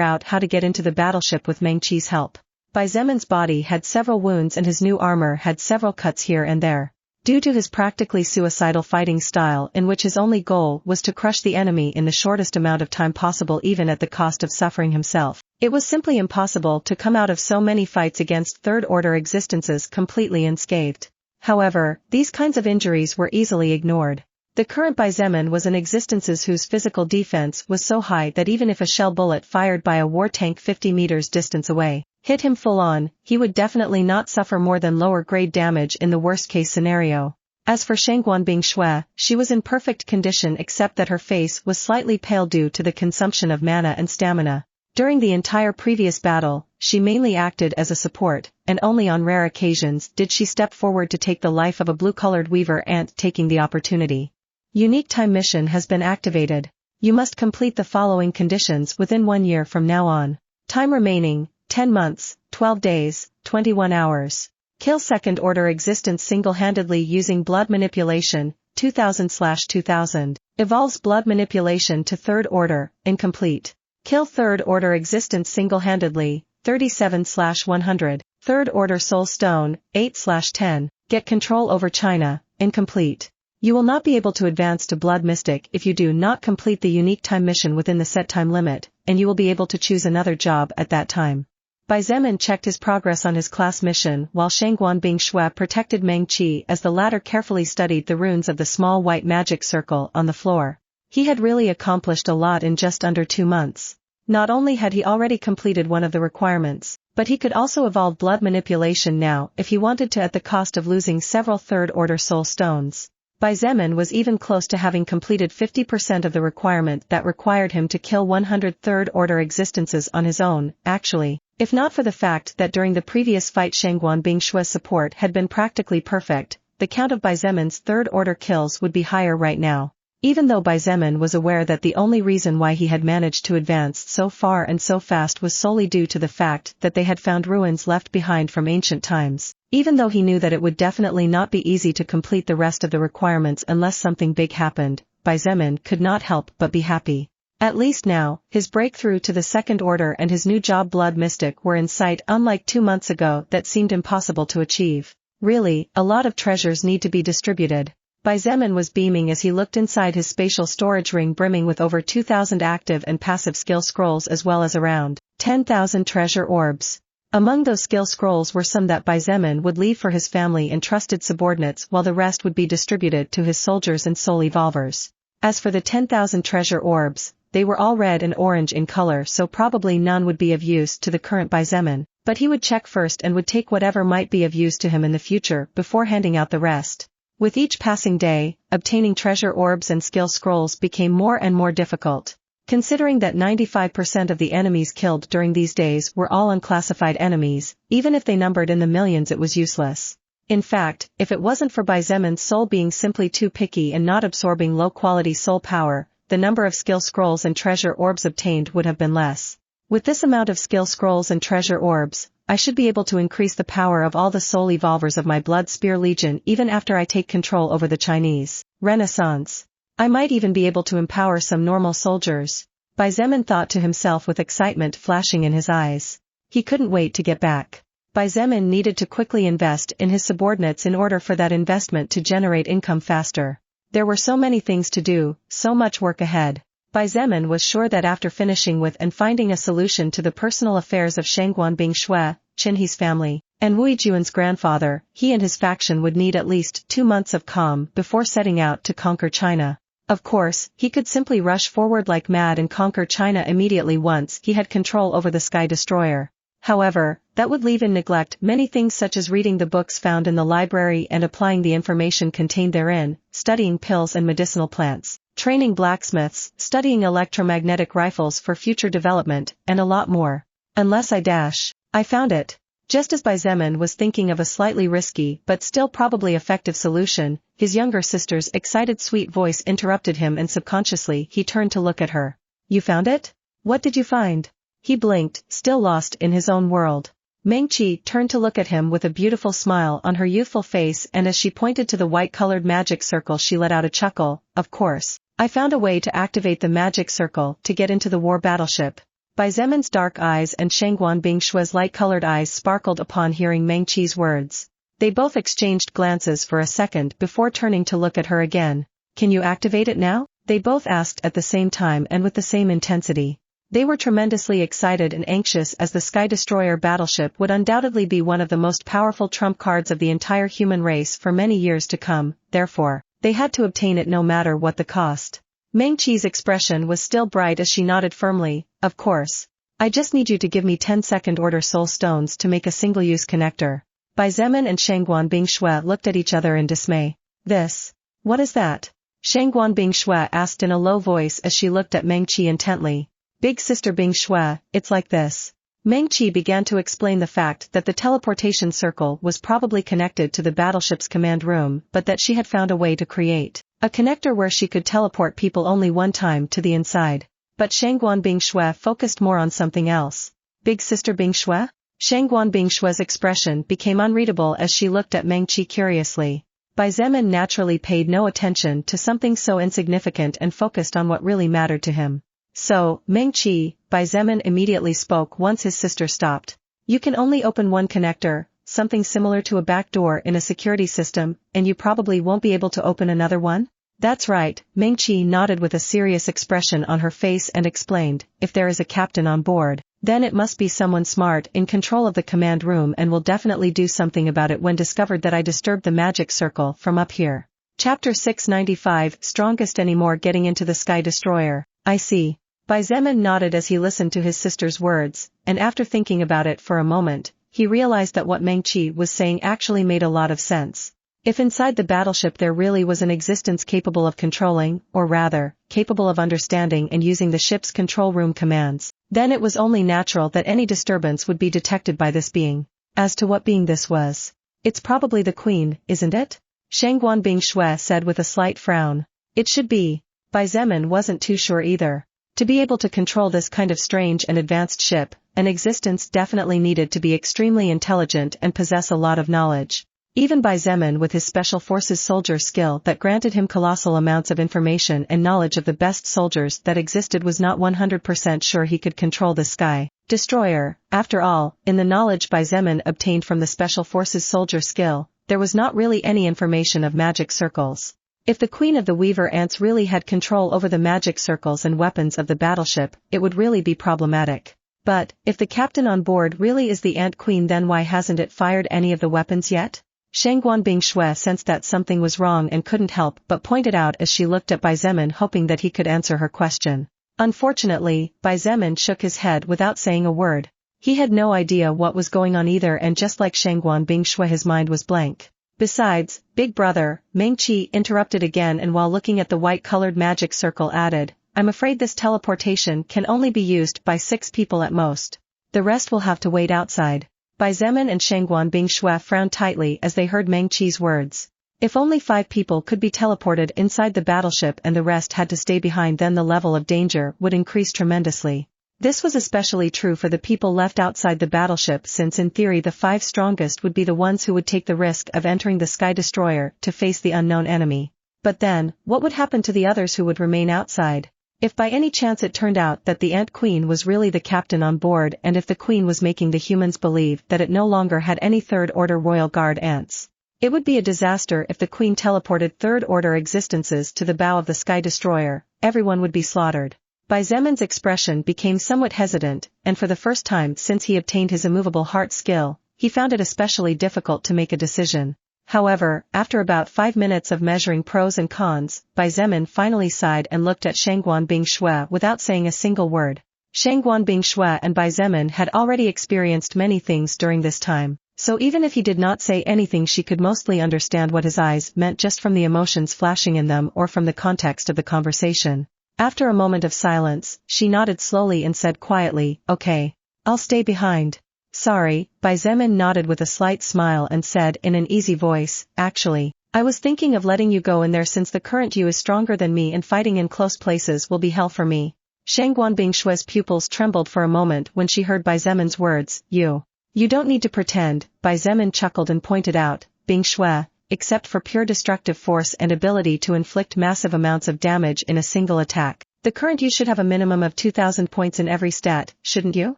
out how to get into the battleship with Meng Qi's help. Bai Zemin's body had several wounds and his new armor had several cuts here and there. Due to his practically suicidal fighting style in which his only goal was to crush the enemy in the shortest amount of time possible even at the cost of suffering himself, it was simply impossible to come out of so many fights against third-order existences completely unscathed. However, these kinds of injuries were easily ignored. The current Bai Zemin was an existence whose physical defense was so high that even if a shell bullet fired by a war tank 50 meters distance away hit him full on, he would definitely not suffer more than lower-grade damage in the worst-case scenario. As for Shengguan Bing Shui, she was in perfect condition except that her face was slightly pale due to the consumption of mana and stamina. During the entire previous battle, she mainly acted as a support, and only on rare occasions did she step forward to take the life of a blue-colored weaver ant taking the opportunity. Unique time mission has been activated. You must complete the following conditions within 1 year from now on. Time remaining, 10 months, 12 days, 21 hours. Kill second-order existence single-handedly using blood manipulation, 2000/2000. Evolves blood manipulation to third order, incomplete. Kill third-order existence single-handedly, 37/100. Third-order soul stone, 8/10. Get control over China, incomplete. You will not be able to advance to Blood Mystic if you do not complete the unique time mission within the set time limit, and you will be able to choose another job at that time. Bai Zemin checked his progress on his class mission while Shengguan Bing Shui protected Meng Qi as the latter carefully studied the runes of the small white magic circle on the floor. He had really accomplished a lot in just under 2 months. Not only had he already completed one of the requirements, but he could also evolve blood manipulation now if he wanted to at the cost of losing several third-order soul stones. Bai Zemin was even close to having completed 50% of the requirement that required him to kill 100 third-order existences on his own, actually. If not for the fact that during the previous fight Shengguan Bing Shui's support had been practically perfect, the count of Bai Zemin's third-order kills would be higher right now. Even though Bai Zemin was aware that the only reason why he had managed to advance so far and so fast was solely due to the fact that they had found ruins left behind from ancient times, even though he knew that it would definitely not be easy to complete the rest of the requirements unless something big happened, Bai Zemin could not help but be happy. At least now, his breakthrough to the second order and his new job Blood Mystic were in sight, unlike 2 months ago that seemed impossible to achieve. Really, a lot of treasures need to be distributed. Bai Zemin was beaming as he looked inside his spatial storage ring brimming with over 2,000 active and passive skill scrolls as well as around 10,000 treasure orbs. Among those skill scrolls were some that Bai Zemin would leave for his family and trusted subordinates while the rest would be distributed to his soldiers and soul evolvers. As for the 10,000 treasure orbs, they were all red and orange in color so probably none would be of use to the current Bai Zemin, but he would check first and would take whatever might be of use to him in the future before handing out the rest. With each passing day, obtaining treasure orbs and skill scrolls became more and more difficult. Considering that 95% of the enemies killed during these days were all unclassified enemies, even if they numbered in the millions it was useless. In fact, if it wasn't for Bai Zemin's soul being simply too picky and not absorbing low-quality soul power, the number of skill scrolls and treasure orbs obtained would have been less. With this amount of skill scrolls and treasure orbs, I should be able to increase the power of all the soul evolvers of my Blood Spear Legion even after I take control over the Chinese Renaissance. I might even be able to empower some normal soldiers. Bai Zemin thought to himself with excitement flashing in his eyes. He couldn't wait to get back. Bai Zemin needed to quickly invest in his subordinates in order for that investment to generate income faster. There were so many things to do, so much work ahead. Bai Zemin was sure that after finishing with and finding a solution to the personal affairs of Shangguan Bingshui, Qin He's family, and Wu Juan's grandfather, he and his faction would need at least 2 months of calm before setting out to conquer China. Of course, he could simply rush forward like mad and conquer China immediately once he had control over the Sky Destroyer. However, that would leave in neglect many things such as reading the books found in the library and applying the information contained therein, studying pills and medicinal plants, training blacksmiths, studying electromagnetic rifles for future development, and a lot more. Unless I found it. Just as Bai Zemin was thinking of a slightly risky but still probably effective solution, his younger sister's excited sweet voice interrupted him and subconsciously he turned to look at her. You found it? What did you find? He blinked, still lost in his own world. Meng Qi turned to look at him with a beautiful smile on her youthful face, and as she pointed to the white-colored magic circle she let out a chuckle. Of course, I found a way to activate the magic circle to get into the war battleship. Bai Zemin's dark eyes and Shangguan Bingshui's light-colored eyes sparkled upon hearing Meng Qi's words. They both exchanged glances for a second before turning to look at her again. Can you activate it now? They both asked at the same time and with the same intensity. They were tremendously excited and anxious as the Sky Destroyer battleship would undoubtedly be one of the most powerful trump cards of the entire human race for many years to come, therefore, they had to obtain it no matter what the cost. Meng Qi's expression was still bright as she nodded firmly. Of course. I just need you to give me 10 second order soul stones to make a single-use connector. Bai Zemin and Shangguan Bingshui looked at each other in dismay. This? What is that? Shangguan Bingshui asked in a low voice as she looked at Meng Qi intently. Big sister Bingshui, it's like this. Meng Qi began to explain the fact that the teleportation circle was probably connected to the battleship's command room, but that she had found a way to create a connector where she could teleport people only one time to the inside. But Shangguan Bingshui focused more on something else. Big sister Bingshui? Shangguan Bingshui's expression became unreadable as she looked at Meng Qi curiously. Bai Zemin naturally paid no attention to something so insignificant and focused on what really mattered to him. So, Meng Qi, Bai Zemin immediately spoke once his sister stopped. You can only open one connector, something similar to a back door in a security system, and you probably won't be able to open another one? That's right, Meng Qi nodded with a serious expression on her face and explained, if there is a captain on board, then it must be someone smart in control of the command room and will definitely do something about it when discovered that I disturbed the magic circle from up here. Chapter 695 Strongest Anymore Getting into the Sky Destroyer. I see. Bai Zemin nodded as he listened to his sister's words, and after thinking about it for a moment, he realized that what Meng Qi was saying actually made a lot of sense. If inside the battleship there really was an existence capable of controlling, or rather, capable of understanding and using the ship's control room commands, then it was only natural that any disturbance would be detected by this being. As to what being this was, it's probably the Queen, isn't it? Shangguan Bingshui said with a slight frown. It should be. Bai Zemin wasn't too sure either. To be able to control this kind of strange and advanced ship, an existence definitely needed to be extremely intelligent and possess a lot of knowledge. Even Bai Zemin with his special forces soldier skill that granted him colossal amounts of information and knowledge of the best soldiers that existed was not 100% sure he could control the Sky Destroyer. After all, in the knowledge Bai Zemin obtained from the special forces soldier skill, there was not really any information of magic circles. If the Queen of the Weaver Ants really had control over the magic circles and weapons of the battleship, it would really be problematic. But, if the captain on board really is the Ant Queen, then why hasn't it fired any of the weapons yet? Shangguan Bingshui sensed that something was wrong and couldn't help but point it out as she looked at Bai Zemin, hoping that he could answer her question. Unfortunately, Bai Zemin shook his head without saying a word. He had no idea what was going on either, and just like Shangguan Bingshui, his mind was blank. Besides, Big Brother, Meng Qi interrupted again, and while looking at the white-colored magic circle added, I'm afraid this teleportation can only be used by 6 people at most. The rest will have to wait outside. Bai Zemin and Shangguan Bingshui frowned tightly as they heard Meng Qi's words. If only 5 people could be teleported inside the battleship and the rest had to stay behind, then the level of danger would increase tremendously. This was especially true for the people left outside the battleship, since in theory the 5 strongest would be the ones who would take the risk of entering the Sky Destroyer to face the unknown enemy. But then, what would happen to the others who would remain outside? If by any chance it turned out that the Ant Queen was really the captain on board, and if the Queen was making the humans believe that it no longer had any third-order royal guard ants, it would be a disaster if the Queen teleported third-order existences to the bow of the Sky Destroyer. Everyone would be slaughtered. Xietan's expression became somewhat hesitant, and for the first time since he obtained his immovable heart skill, he found it especially difficult to make a decision. However, after about 5 minutes of measuring pros and cons, Xietain finally sighed and looked at Shangguan Bingshui without saying a single word. Shangguan Bingshui and Xietain had already experienced many things during this time, so even if he did not say anything she could mostly understand what his eyes meant just from the emotions flashing in them or from the context of the conversation. After a moment of silence, she nodded slowly and said quietly, "Okay. I'll stay behind." "Sorry," Xietain nodded with a slight smile and said in an easy voice, "Actually, I was thinking of letting you go in there since the current you is stronger than me and fighting in close places will be hell for me." Shangguan Bingshui's pupils trembled for a moment when she heard Xietan's words. You don't need to pretend," Xietain chuckled and pointed out, "Bingshui, except for pure destructive force and ability to inflict massive amounts of damage in a single attack, the current you should have a minimum of 2,000 points in every stat, shouldn't you?"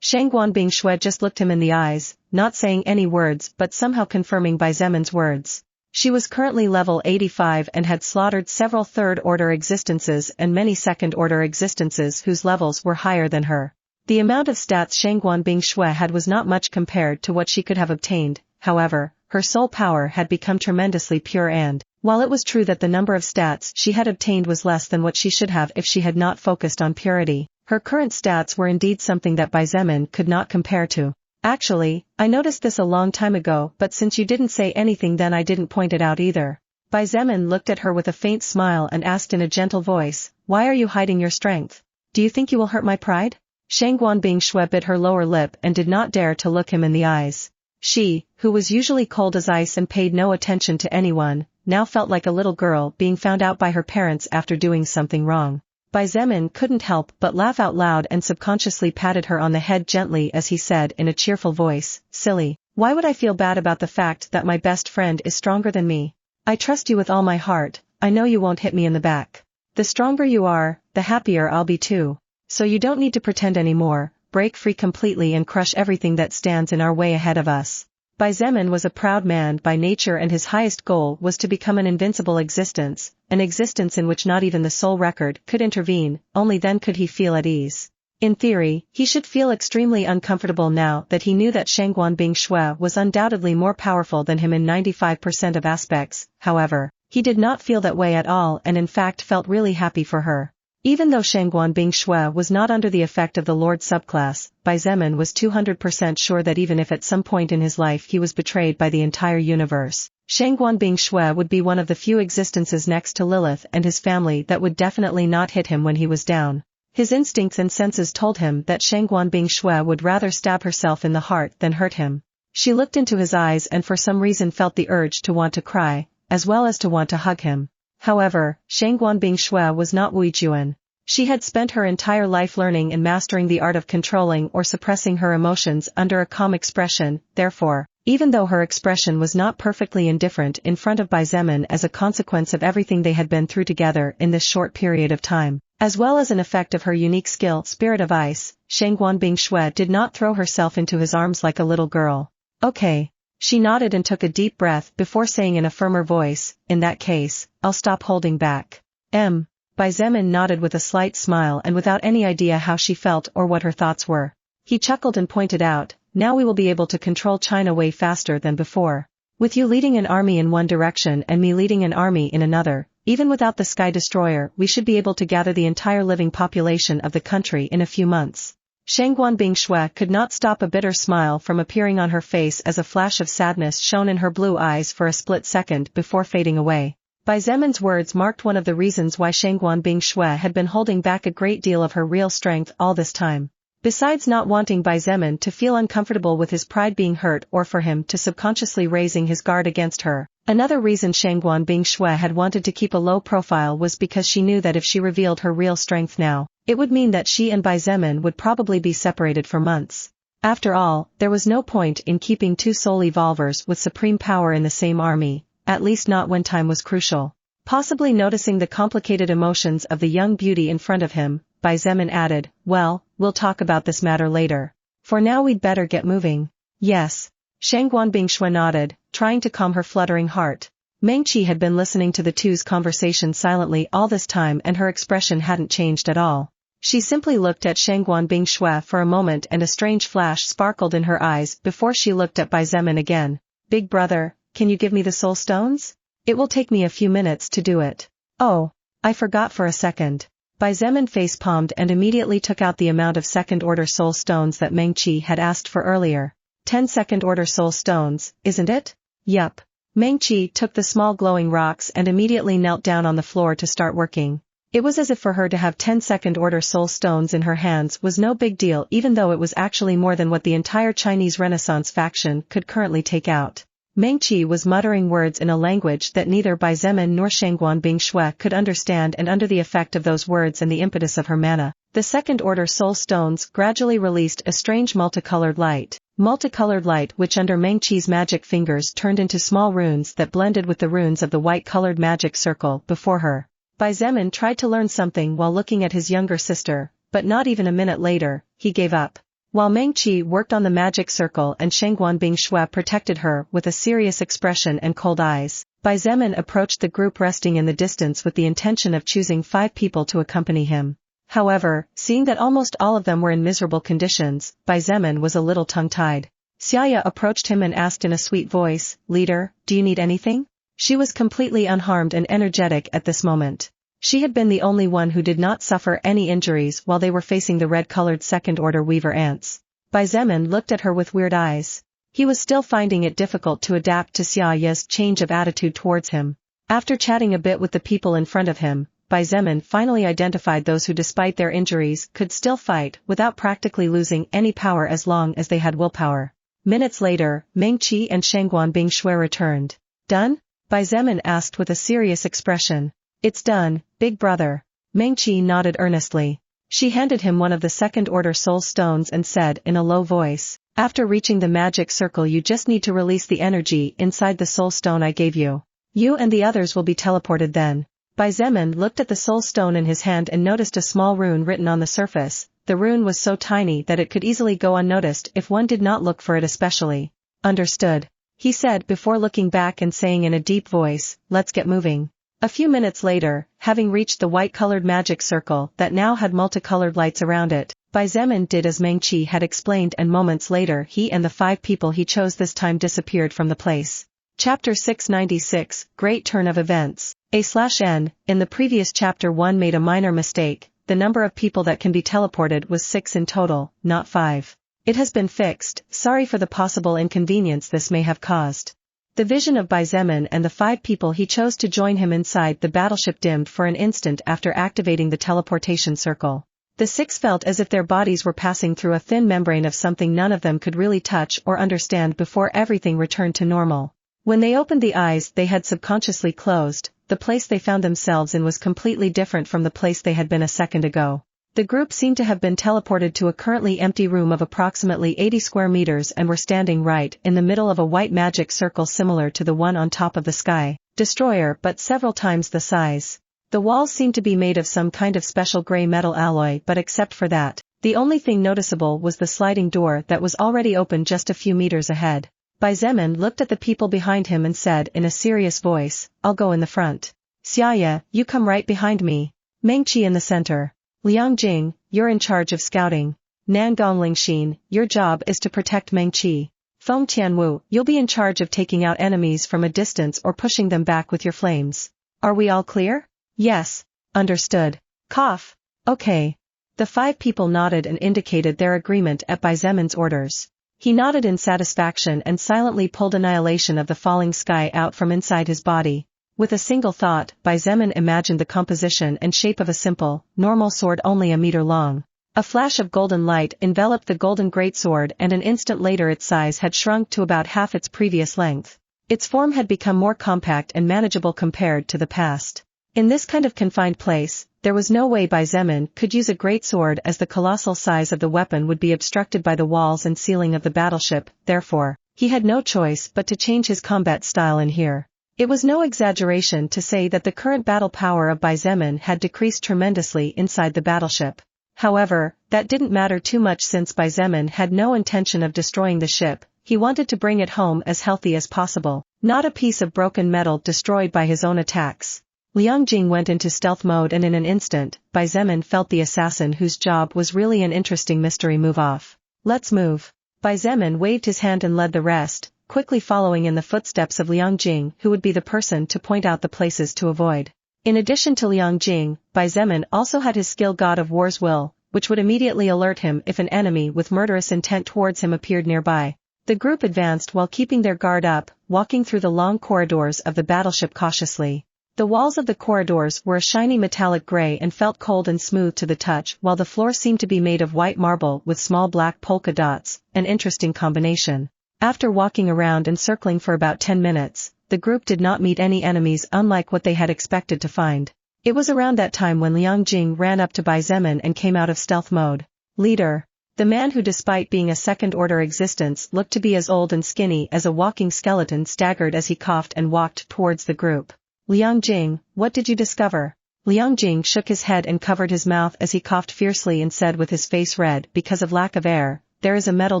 Shangguan Bingshui just looked him in the eyes, not saying any words but somehow confirming Xietan's words. She was currently level 85 and had slaughtered several third-order existences and many second-order existences whose levels were higher than her. The amount of stats Shangguan Bingshui had was not much compared to what she could have obtained. However, her soul power had become tremendously pure and, while it was true that the number of stats she had obtained was less than what she should have if she had not focused on purity, her current stats were indeed something that Xietain could not compare to. "Actually, I noticed this a long time ago, but since you didn't say anything then I didn't point it out either." Xietain looked at her with a faint smile and asked in a gentle voice, "Why are you hiding your strength? Do you think you will hurt my pride?" Shangguan Bingshui bit her lower lip and did not dare to look him in the eyes. She, who was usually cold as ice and paid no attention to anyone, now felt like a little girl being found out by her parents after doing something wrong. Xietain couldn't help but laugh out loud and subconsciously patted her on the head gently as he said in a cheerful voice, "Silly, why would I feel bad about the fact that my best friend is stronger than me? I trust you with all my heart, I know you won't hit me in the back. The stronger you are, the happier I'll be too. So you don't need to pretend anymore, break free completely and crush everything that stands in our way ahead of us." Xietain was a proud man by nature and his highest goal was to become an invincible existence, an existence in which not even the soul record could intervene, only then could he feel at ease. In theory, he should feel extremely uncomfortable now that he knew that Shangguan Bingshui was undoubtedly more powerful than him in 95% of aspects. However, he did not feel that way at all and in fact felt really happy for her. Even though Shangguan Bingshui was not under the effect of the Lord subclass, Xietain was 200% sure that even if at some point in his life he was betrayed by the entire universe, Shangguan Bingshui would be one of the few existences next to Lilith and his family that would definitely not hit him when he was down. His instincts and senses told him that Shangguan Bingshui would rather stab herself in the heart than hurt him. She looked into his eyes and for some reason felt the urge to want to cry, as well as to want to hug him. However, Shangguan Bingshui was not Wu Juan. She had spent her entire life learning and mastering the art of controlling or suppressing her emotions under a calm expression, therefore, even though her expression was not perfectly indifferent in front of Xietain as a consequence of everything they had been through together in this short period of time, as well as an effect of her unique skill, Spirit of Ice, Shangguan Bingshui did not throw herself into his arms like a little girl. "Okay." She nodded and took a deep breath before saying in a firmer voice, "In that case, I'll stop holding back." Xietain nodded with a slight smile and without any idea how she felt or what her thoughts were. He chuckled and pointed out, "Now we will be able to control China way faster than before. With you leading an army in one direction and me leading an army in another, even without the Sky Destroyer we should be able to gather the entire living population of the country in a few months." Shangguan Bingshui could not stop a bitter smile from appearing on her face as a flash of sadness shone in her blue eyes for a split second before fading away. Xietan's words marked one of the reasons why Shangguan Bingshui had been holding back a great deal of her real strength all this time. Besides not wanting Xietain to feel uncomfortable with his pride being hurt or for him to subconsciously raising his guard against her, another reason Shangguan Bingshui had wanted to keep a low profile was because she knew that if she revealed her real strength now, it would mean that she and Xietain would probably be separated for months. After all, there was no point in keeping two soul evolvers with supreme power in the same army, at least not when time was crucial. Possibly noticing the complicated emotions of the young beauty in front of him, Bai Zemin added, "Well, we'll talk about this matter later. For now we'd better get moving." "Yes." Shangguan Bingshui nodded, trying to calm her fluttering heart. Meng Qi had been listening to the two's conversation silently all this time and her expression hadn't changed at all. She simply looked at Shangguan Bingshui for a moment and a strange flash sparkled in her eyes before she looked at Bai Zemin again. "Big brother, can you give me the soul stones? It will take me a few minutes to do it." "Oh, I forgot for a second." Bai Zemin face-palmed and immediately took out the amount of second-order soul stones that Meng Qi had asked for earlier. 10 second-order soul stones, isn't it?" "Yup." Meng Qi took the small glowing rocks and immediately knelt down on the floor to start working. It was as if for her to have 10 second-order soul stones in her hands was no big deal, even though it was actually more than what the entire Chinese Renaissance faction could currently take out. Meng Qi was muttering words in a language that neither Bai Zemin nor Shangguan Bingshui could understand, and under the effect of those words and the impetus of her mana, the second-order soul stones gradually released a strange multicolored light. Multicolored light which under Meng Qi's magic fingers turned into small runes that blended with the runes of the white-colored magic circle before her. Bai Zemin tried to learn something while looking at his younger sister, but not even a minute later, he gave up. While Meng Qi worked on the magic circle and Shangguan Bingshui protected her with a serious expression and cold eyes, Bai Zemin approached the group resting in the distance with the intention of choosing 5 people to accompany him. However, seeing that almost all of them were in miserable conditions, Bai Zemin was a little tongue-tied. Xia approached him and asked in a sweet voice, "Leader, do you need anything?" She was completely unharmed and energetic at this moment. She had been the only one who did not suffer any injuries while they were facing the red-colored second-order weaver ants. Bai Zemin looked at her with weird eyes. He was still finding it difficult to adapt to Xiaoya's change of attitude towards him. After chatting a bit with the people in front of him, Bai Zemin finally identified those who despite their injuries could still fight without practically losing any power as long as they had willpower. Minutes later, Meng Qi and Shangguan Bingshui returned. "Done?" Bai Zemin asked with a serious expression. "It's done, big brother." Meng Qi nodded earnestly. She handed him one of the second-order soul stones and said in a low voice, "After reaching the magic circle you just need to release the energy inside the soul stone I gave you. You and the others will be teleported then." Bai Zemin looked at the soul stone in his hand and noticed a small rune written on the surface. The rune was so tiny that it could easily go unnoticed if one did not look for it especially. "Understood," he said before looking back and saying in a deep voice, "Let's get moving." A few minutes later, having reached the white-colored magic circle that now had multicolored lights around it, Bai Zemin did as Meng Qi had explained, and moments later he and the 5 people he chose this time disappeared from the place. Chapter 696, Great Turn of Events. A/N, in the previous chapter one made a minor mistake. The number of people that can be teleported was 6 in total, not 5. It has been fixed, sorry for the possible inconvenience this may have caused. The vision of Bai Zemin and the 5 people he chose to join him inside the battleship dimmed for an instant after activating the teleportation circle. The 6 felt as if their bodies were passing through a thin membrane of something none of them could really touch or understand before everything returned to normal. When they opened the eyes they had subconsciously closed, the place they found themselves in was completely different from the place they had been a second ago. The group seemed to have been teleported to a currently empty room of approximately 80 square meters and were standing right in the middle of a white magic circle similar to the one on top of the Sky Destroyer but several times the size. The walls seemed to be made of some kind of special gray metal alloy, but except for that, the only thing noticeable was the sliding door that was already open just a few meters ahead. Bai Zemin looked at the people behind him and said in a serious voice, "I'll go in the front. Xiaya, you come right behind me. Meng Qi in the center. Liang Jing, you're in charge of scouting. Nan Gonglingxin, your job is to protect Meng Qi. Feng Tianwu, you'll be in charge of taking out enemies from a distance or pushing them back with your flames. Are we all clear?" "Yes." "Understood." Cough. "Okay." The 5 people nodded and indicated their agreement at Bai Zemin's orders. He nodded in satisfaction and silently pulled Annihilation of the Falling Sky out from inside his body. With a single thought, Bai Zemin imagined the composition and shape of a simple, normal sword only a meter long. A flash of golden light enveloped the golden greatsword and an instant later its size had shrunk to about half its previous length. Its form had become more compact and manageable compared to the past. In this kind of confined place, there was no way Bai Zemin could use a greatsword as the colossal size of the weapon would be obstructed by the walls and ceiling of the battleship, therefore, he had no choice but to change his combat style in here. It was no exaggeration to say that the current battle power of Xietain had decreased tremendously inside the battleship. However, that didn't matter too much since Xietain had no intention of destroying the ship. He wanted to bring it home as healthy as possible, not a piece of broken metal destroyed by his own attacks. Liang Jing went into stealth mode, and in an instant, Xietain felt the assassin whose job was really an interesting mystery move off. Let's move. Xietain waved his hand and led the rest, quickly following in the footsteps of Liang Jing, who would be the person to point out the places to avoid. In addition to Liang Jing, Xietain also had his skill God of War's Will, which would immediately alert him if an enemy with murderous intent towards him appeared nearby. The group advanced while keeping their guard up, walking through the long corridors of the battleship cautiously. The walls of the corridors were a shiny metallic gray and felt cold and smooth to the touch, while the floor seemed to be made of white marble with small black polka dots, an interesting combination. After walking around and circling for about 10 minutes, the group did not meet any enemies unlike what they had expected to find. It was around that time when Liang Jing ran up to Xietain and came out of stealth mode. Leader. The man who, despite being a second-order existence, looked to be as old and skinny as a walking skeleton, staggered as he coughed and walked towards the group. Liang Jing, what did you discover? Liang Jing shook his head and covered his mouth as he coughed fiercely and said with his face red because of lack of air, there is a metal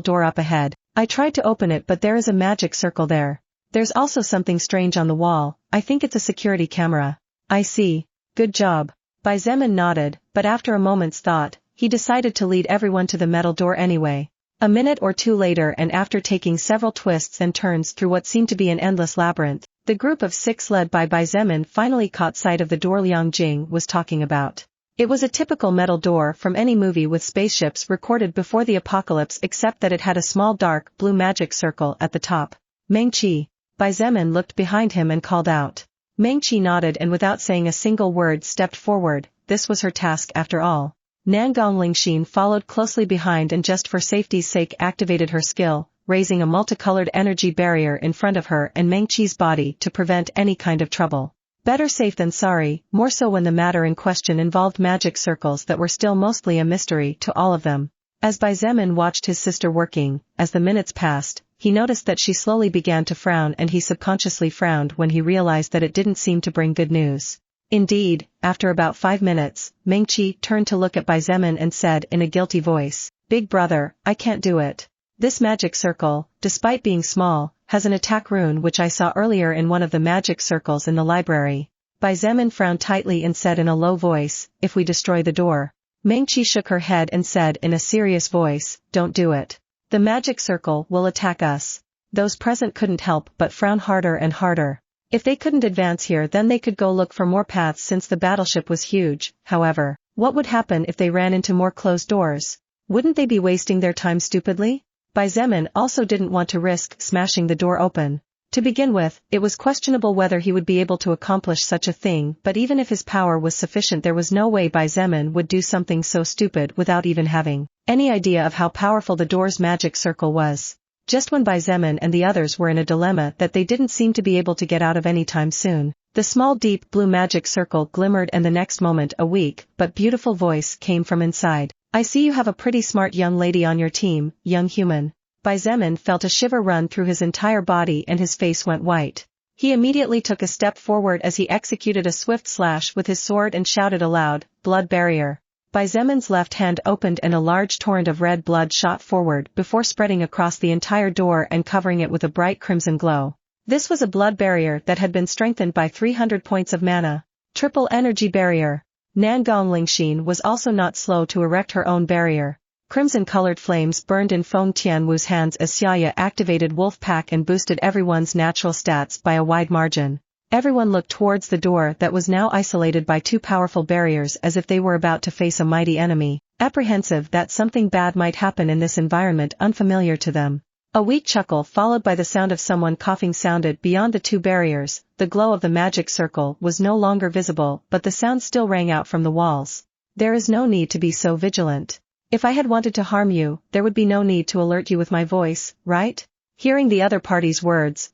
door up ahead. I tried to open it, but there is a magic circle there. There's also something strange on the wall. I think it's a security camera. I see. Good job. Xietain nodded, but after a moment's thought, he decided to lead everyone to the metal door anyway. A minute or two later, and after taking several twists and turns through what seemed to be an endless labyrinth, the group of 6 led by Xietain finally caught sight of the door Liang Jing was talking about. It was a typical metal door from any movie with spaceships recorded before the apocalypse, except that it had a small dark blue magic circle at the top. Meng-Chi. Xietain looked behind him and called out. Meng-Chi nodded and without saying a single word stepped forward. This was her task after all. Nangong Lingxin followed closely behind and just for safety's sake activated her skill, raising a multicolored energy barrier in front of her and Meng-Chi's body to prevent any kind of trouble. Better safe than sorry, more so when the matter in question involved magic circles that were still mostly a mystery to all of them. As Xietain watched his sister working, as the minutes passed, he noticed that she slowly began to frown, and he subconsciously frowned when he realized that it didn't seem to bring good news. Indeed, after about 5 minutes, Meng-Chi turned to look at Xietain and said in a guilty voice, Big brother, I can't do it. This magic circle, despite being small, has an attack rune which I saw earlier in one of the magic circles in the library. Xietain frowned tightly and said in a low voice, if we destroy the door. Meng-Chi shook her head and said in a serious voice, don't do it. The magic circle will attack us. Those present couldn't help but frown harder and harder. If they couldn't advance here, then they could go look for more paths since the battleship was huge. However, what would happen if they ran into more closed doors? Wouldn't they be wasting their time stupidly? Xietain also didn't want to risk smashing the door open. To begin with, it was questionable whether he would be able to accomplish such a thing, but even if his power was sufficient, there was no way Xietain would do something so stupid without even having any idea of how powerful the door's magic circle was. Just when Xietain and the others were in a dilemma that they didn't seem to be able to get out of any time soon, the small deep blue magic circle glimmered, and the next moment a weak but beautiful voice came from inside. I see you have a pretty smart young lady on your team, young human. Xietain felt a shiver run through his entire body and his face went white. He immediately took a step forward as he executed a swift slash with his sword and shouted aloud, Blood Barrier. Xietain's left hand opened and a large torrent of red blood shot forward before spreading across the entire door and covering it with a bright crimson glow. This was a blood barrier that had been strengthened by 300 points of mana. Triple energy barrier. Nangong Lingxin was also not slow to erect her own barrier. Crimson-colored flames burned in Feng Tianwu's hands as Xia activated Wolf Pack and boosted everyone's natural stats by a wide margin. Everyone looked towards the door that was now isolated by 2 powerful barriers as if they were about to face a mighty enemy, apprehensive that something bad might happen in this environment unfamiliar to them. A weak chuckle followed by the sound of someone coughing sounded beyond the 2 barriers. The glow of the magic circle was no longer visible, but the sound still rang out from the walls. There is no need to be so vigilant. If I had wanted to harm you, there would be no need to alert you with my voice, right? Hearing the other party's words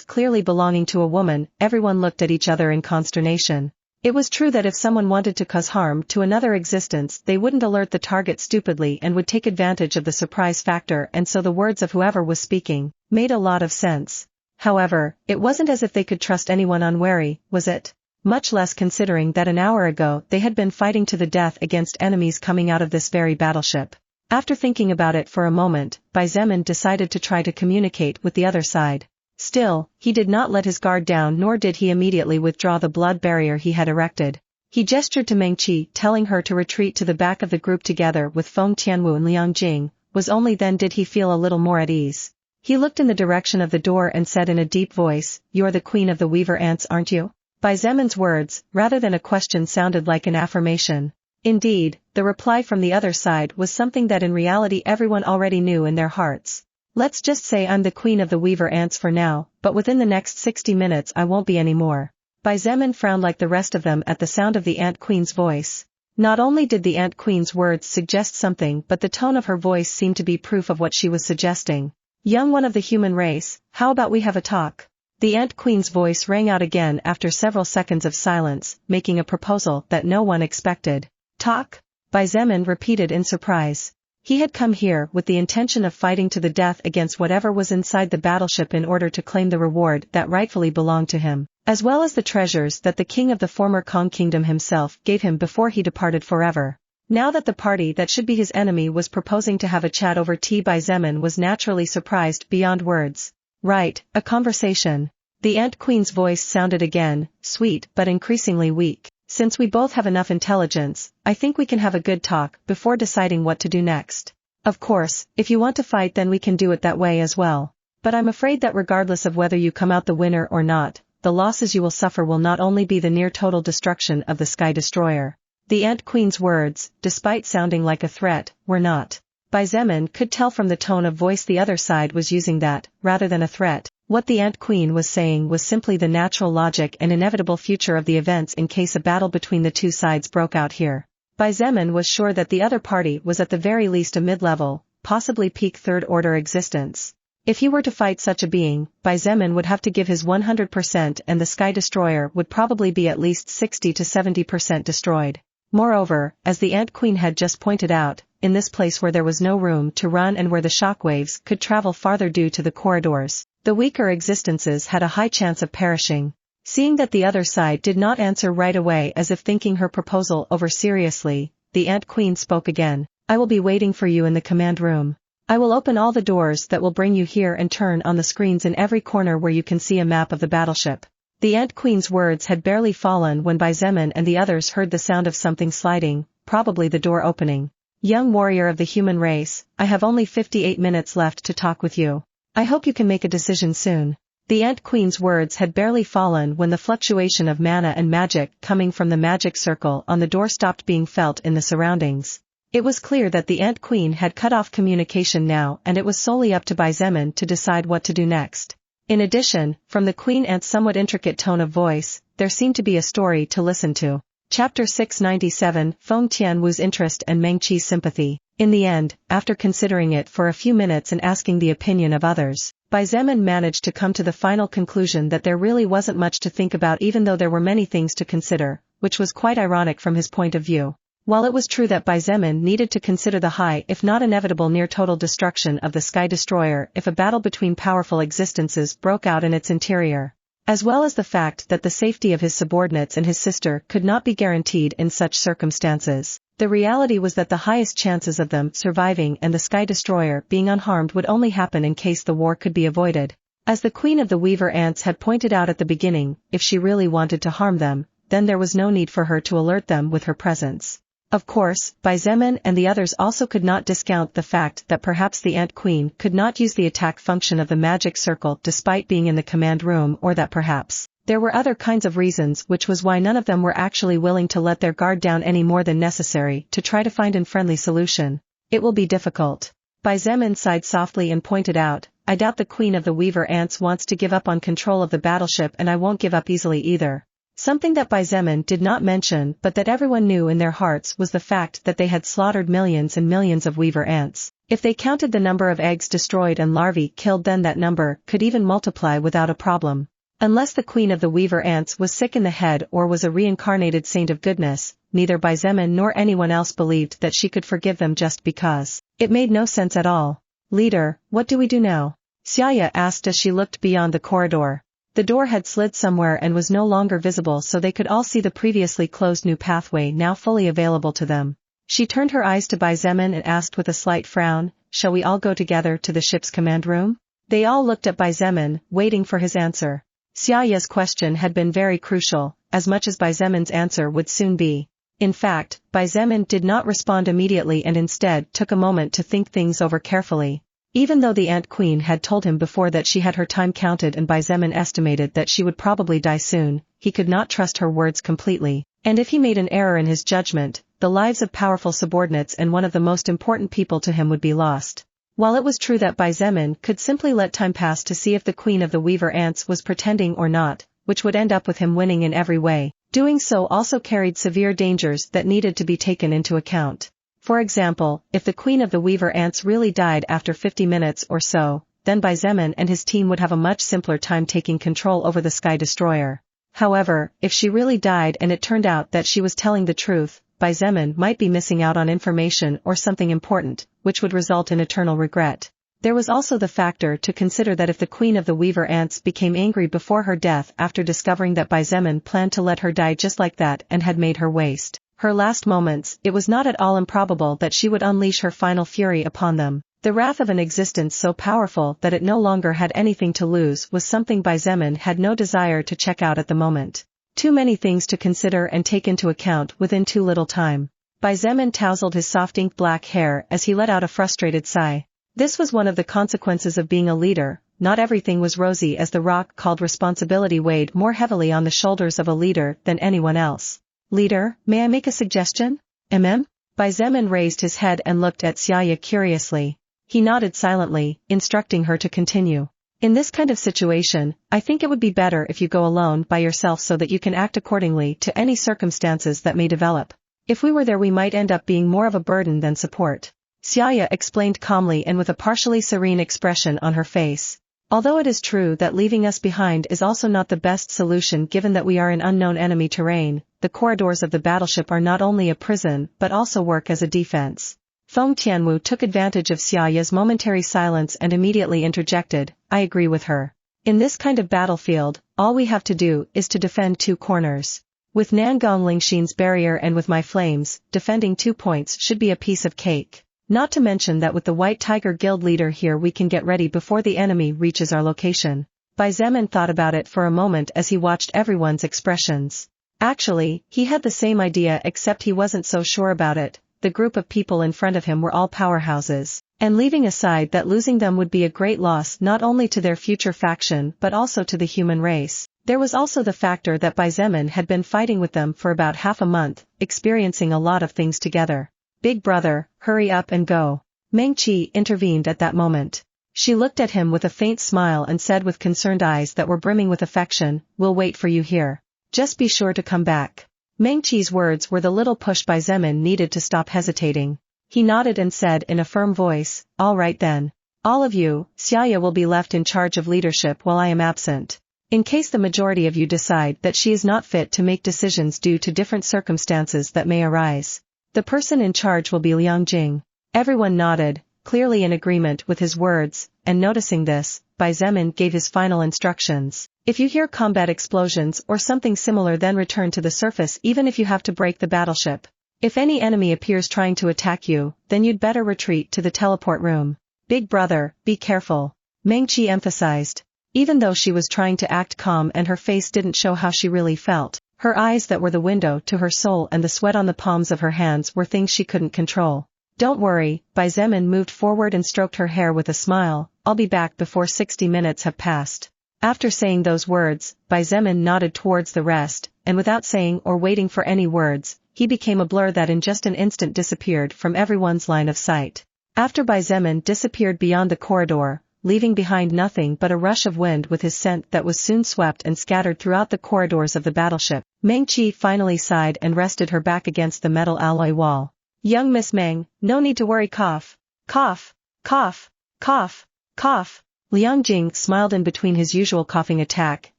clearly belonging to a woman, everyone looked at each other in consternation. It was true that if someone wanted to cause harm to another existence, they wouldn't alert the target stupidly and would take advantage of the surprise factor, and so the words of whoever was speaking made a lot of sense. However, it wasn't as if they could trust anyone unwary, was it? Much less considering that an hour ago they had been fighting to the death against enemies coming out of this very battleship. After thinking about it for a moment, Xietain decided to try to communicate with the other side. Still, he did not let his guard down, nor did he immediately withdraw the blood barrier he had erected. He gestured to Meng Qi, telling her to retreat to the back of the group together with Feng Tianwu and Liang Jing. Was only then did he feel a little more at ease. He looked in the direction of the door and said in a deep voice, "You're the queen of the weaver ants, aren't you?" Xietain's words, rather than a question, sounded like an affirmation. Indeed, the reply from the other side was something that in reality everyone already knew in their hearts. "Let's just say I'm the queen of the weaver ants for now, but within the next 60 minutes I won't be anymore." Xietain frowned like the rest of them at the sound of the Ant Queen's voice. Not only did the Ant Queen's words suggest something, but the tone of her voice seemed to be proof of what she was suggesting. "Young one of the human race, how about we have a talk?" The Ant Queen's voice rang out again after several seconds of silence, making a proposal that no one expected. "Talk?" Xietain repeated in surprise. He had come here with the intention of fighting to the death against whatever was inside the battleship in order to claim the reward that rightfully belonged to him, as well as the treasures that the king of the former Kong kingdom himself gave him before he departed forever. Now that the party that should be his enemy was proposing to have a chat over tea, Xietain was naturally surprised beyond words. "Right, a conversation." The Ant Queen's voice sounded again, sweet but increasingly weak. "Since we both have enough intelligence, I think we can have a good talk before deciding what to do next. Of course, if you want to fight then we can do it that way as well. But I'm afraid that regardless of whether you come out the winner or not, the losses you will suffer will not only be the near total destruction of the Sky Destroyer." The Ant Queen's words, despite sounding like a threat, were not. Xietain could tell from the tone of voice the other side was using that, rather than a threat. What the Ant Queen was saying was simply the natural logic and inevitable future of the events in case a battle between the two sides broke out here. Xietain was sure that the other party was at the very least a mid-level, possibly peak third-order existence. If he were to fight such a being, Xietain would have to give his 100% and the Sky Destroyer would probably be at least 60 to 70% destroyed. Moreover, as the Ant Queen had just pointed out, in this place where there was no room to run and where the shockwaves could travel farther due to the corridors, the weaker existences had a high chance of perishing. Seeing that the other side did not answer right away, as if thinking her proposal over seriously, the Ant Queen spoke again. "I will be waiting for you in the command room. I will open all the doors that will bring you here and turn on the screens in every corner where you can see a map of the battleship." The Ant Queen's words had barely fallen when Xietain and the others heard the sound of something sliding, probably the door opening. "Young warrior of the human race, I have only 58 minutes left to talk with you. I hope you can make a decision soon." The Ant Queen's words had barely fallen when the fluctuation of mana and magic coming from the magic circle on the door stopped being felt in the surroundings. It was clear that the Ant Queen had cut off communication now, and it was solely up to Xietain to decide what to do next. In addition, from the Queen Ant's somewhat intricate tone of voice, there seemed to be a story to listen to. Chapter 697, Feng Tianwu's interest and Meng Qi's sympathy. In the end, after considering it for a few minutes and asking the opinion of others, Xietain managed to come to the final conclusion that there really wasn't much to think about, even though there were many things to consider, which was quite ironic from his point of view. While it was true that Xietain needed to consider the high if not inevitable near total destruction of the Sky Destroyer if a battle between powerful existences broke out in its interior, as well as the fact that the safety of his subordinates and his sister could not be guaranteed in such circumstances, the reality was that the highest chances of them surviving and the Sky Destroyer being unharmed would only happen in case the war could be avoided. As the Queen of the Weaver Ants had pointed out at the beginning, if she really wanted to harm them, then there was no need for her to alert them with her presence. Of course, Xietain and the others also could not discount the fact that perhaps the Ant Queen could not use the attack function of the magic circle despite being in the command room, or that perhaps there were other kinds of reasons, which was why none of them were actually willing to let their guard down any more than necessary to try to find a friendly solution. "It will be difficult." Xietain sighed softly and pointed out, "I doubt the Queen of the Weaver Ants wants to give up on control of the battleship, and I won't give up easily either." Something that Xietain did not mention but that everyone knew in their hearts was the fact that they had slaughtered millions and millions of weaver ants. If they counted the number of eggs destroyed and larvae killed, then that number could even multiply without a problem. Unless the Queen of the Weaver Ants was sick in the head or was a reincarnated saint of goodness, neither Xietain nor anyone else believed that she could forgive them just because. It made no sense at all. "Leader, what do we do now?" Xia asked as she looked beyond the corridor. The door had slid somewhere and was no longer visible, so they could all see the previously closed new pathway now fully available to them. She turned her eyes to Bai Zemin and asked with a slight frown, "Shall we all go together to the ship's command room?" They all looked at Bai Zemin, waiting for his answer. Xiaoya's question had been very crucial, as much as Bai Zemin's answer would soon be. In fact, Bai Zemin did not respond immediately and instead took a moment to think things over carefully. Even though the Ant Queen had told him before that she had her time counted and Bai Zemin estimated that she would probably die soon, he could not trust her words completely, and if he made an error in his judgment, the lives of powerful subordinates and one of the most important people to him would be lost. While it was true that Bai Zemin could simply let time pass to see if the Queen of the Weaver Ants was pretending or not, which would end up with him winning in every way, doing so also carried severe dangers that needed to be taken into account. For example, if the Queen of the Weaver Ants really died after 50 minutes or so, then Bai Zemin and his team would have a much simpler time taking control over the Sky Destroyer. However, if she really died and it turned out that she was telling the truth, Bai Zemin might be missing out on information or something important, which would result in eternal regret. There was also the factor to consider that if the Queen of the Weaver Ants became angry before her death after discovering that Bai Zemin planned to let her die just like that and had made her waste her last moments, it was not at all improbable that she would unleash her final fury upon them. The wrath of an existence so powerful that it no longer had anything to lose was something Bai Zemin had no desire to check out at the moment. Too many things to consider and take into account within too little time. Bai Zemin tousled his soft ink black hair as he let out a frustrated sigh. This was one of the consequences of being a leader. Not everything was rosy, as the rock called responsibility weighed more heavily on the shoulders of a leader than anyone else. "Leader, may I make a suggestion?" Bai Zemin raised his head and looked at Xiaya curiously. He nodded silently, instructing her to continue. "In this kind of situation, I think it would be better if you go alone by yourself so that you can act accordingly to any circumstances that may develop. If we were there we might end up being more of a burden than support." Xiaya explained calmly and with a partially serene expression on her face. Although it is true that leaving us behind is also not the best solution given that we are in unknown enemy terrain, the corridors of the battleship are not only a prison but also work as a defense. Feng Tianwu took advantage of Xiaya's momentary silence and immediately interjected, "I agree with her. In this kind of battlefield, all we have to do is to defend two corners. With Nangong Lingxin's barrier and with my flames, defending 2 points should be a piece of cake. Not to mention that with the White Tiger Guild leader here we can get ready before the enemy reaches our location." Bai Zemin thought about it for a moment as he watched everyone's expressions. Actually, he had the same idea except he wasn't so sure about it. The group of people in front of him were all powerhouses, and leaving aside that losing them would be a great loss not only to their future faction but also to the human race. There was also the factor that Bai Zemin had been fighting with them for about half a month, experiencing a lot of things together. "Big brother, hurry up and go." Meng Qi intervened at that moment. She looked at him with a faint smile and said with concerned eyes that were brimming with affection, "We'll wait for you here. Just be sure to come back." Meng Qi's words were the little push Bai Zemin needed to stop hesitating. He nodded and said in a firm voice, "All right then. All of you, Xiaya will be left in charge of leadership while I am absent. In case the majority of you decide that she is not fit to make decisions due to different circumstances that may arise, the person in charge will be Liang Jing." Everyone nodded, clearly in agreement with his words, and noticing this, Bai Zemin gave his final instructions. "If you hear combat explosions or something similar, then return to the surface even if you have to break the battleship. If any enemy appears trying to attack you, then you'd better retreat to the teleport room. Big brother, be careful," Meng Qi emphasized. Even though she was trying to act calm and her face didn't show how she really felt, her eyes that were the window to her soul and the sweat on the palms of her hands were things she couldn't control. "Don't worry," Bai Zemin moved forward and stroked her hair with a smile, "I'll be back before 60 minutes have passed." After saying those words, Bai Zemin nodded towards the rest, and without saying or waiting for any words, he became a blur that in just an instant disappeared from everyone's line of sight. After Bai Zemin disappeared beyond the corridor, leaving behind nothing but a rush of wind with his scent that was soon swept and scattered throughout the corridors of the battleship, Meng Qi finally sighed and rested her back against the metal alloy wall. "Young Miss Meng, no need to worry. Cough. Cough. Cough. Cough. Cough." Liang Jing smiled in between his usual coughing attack,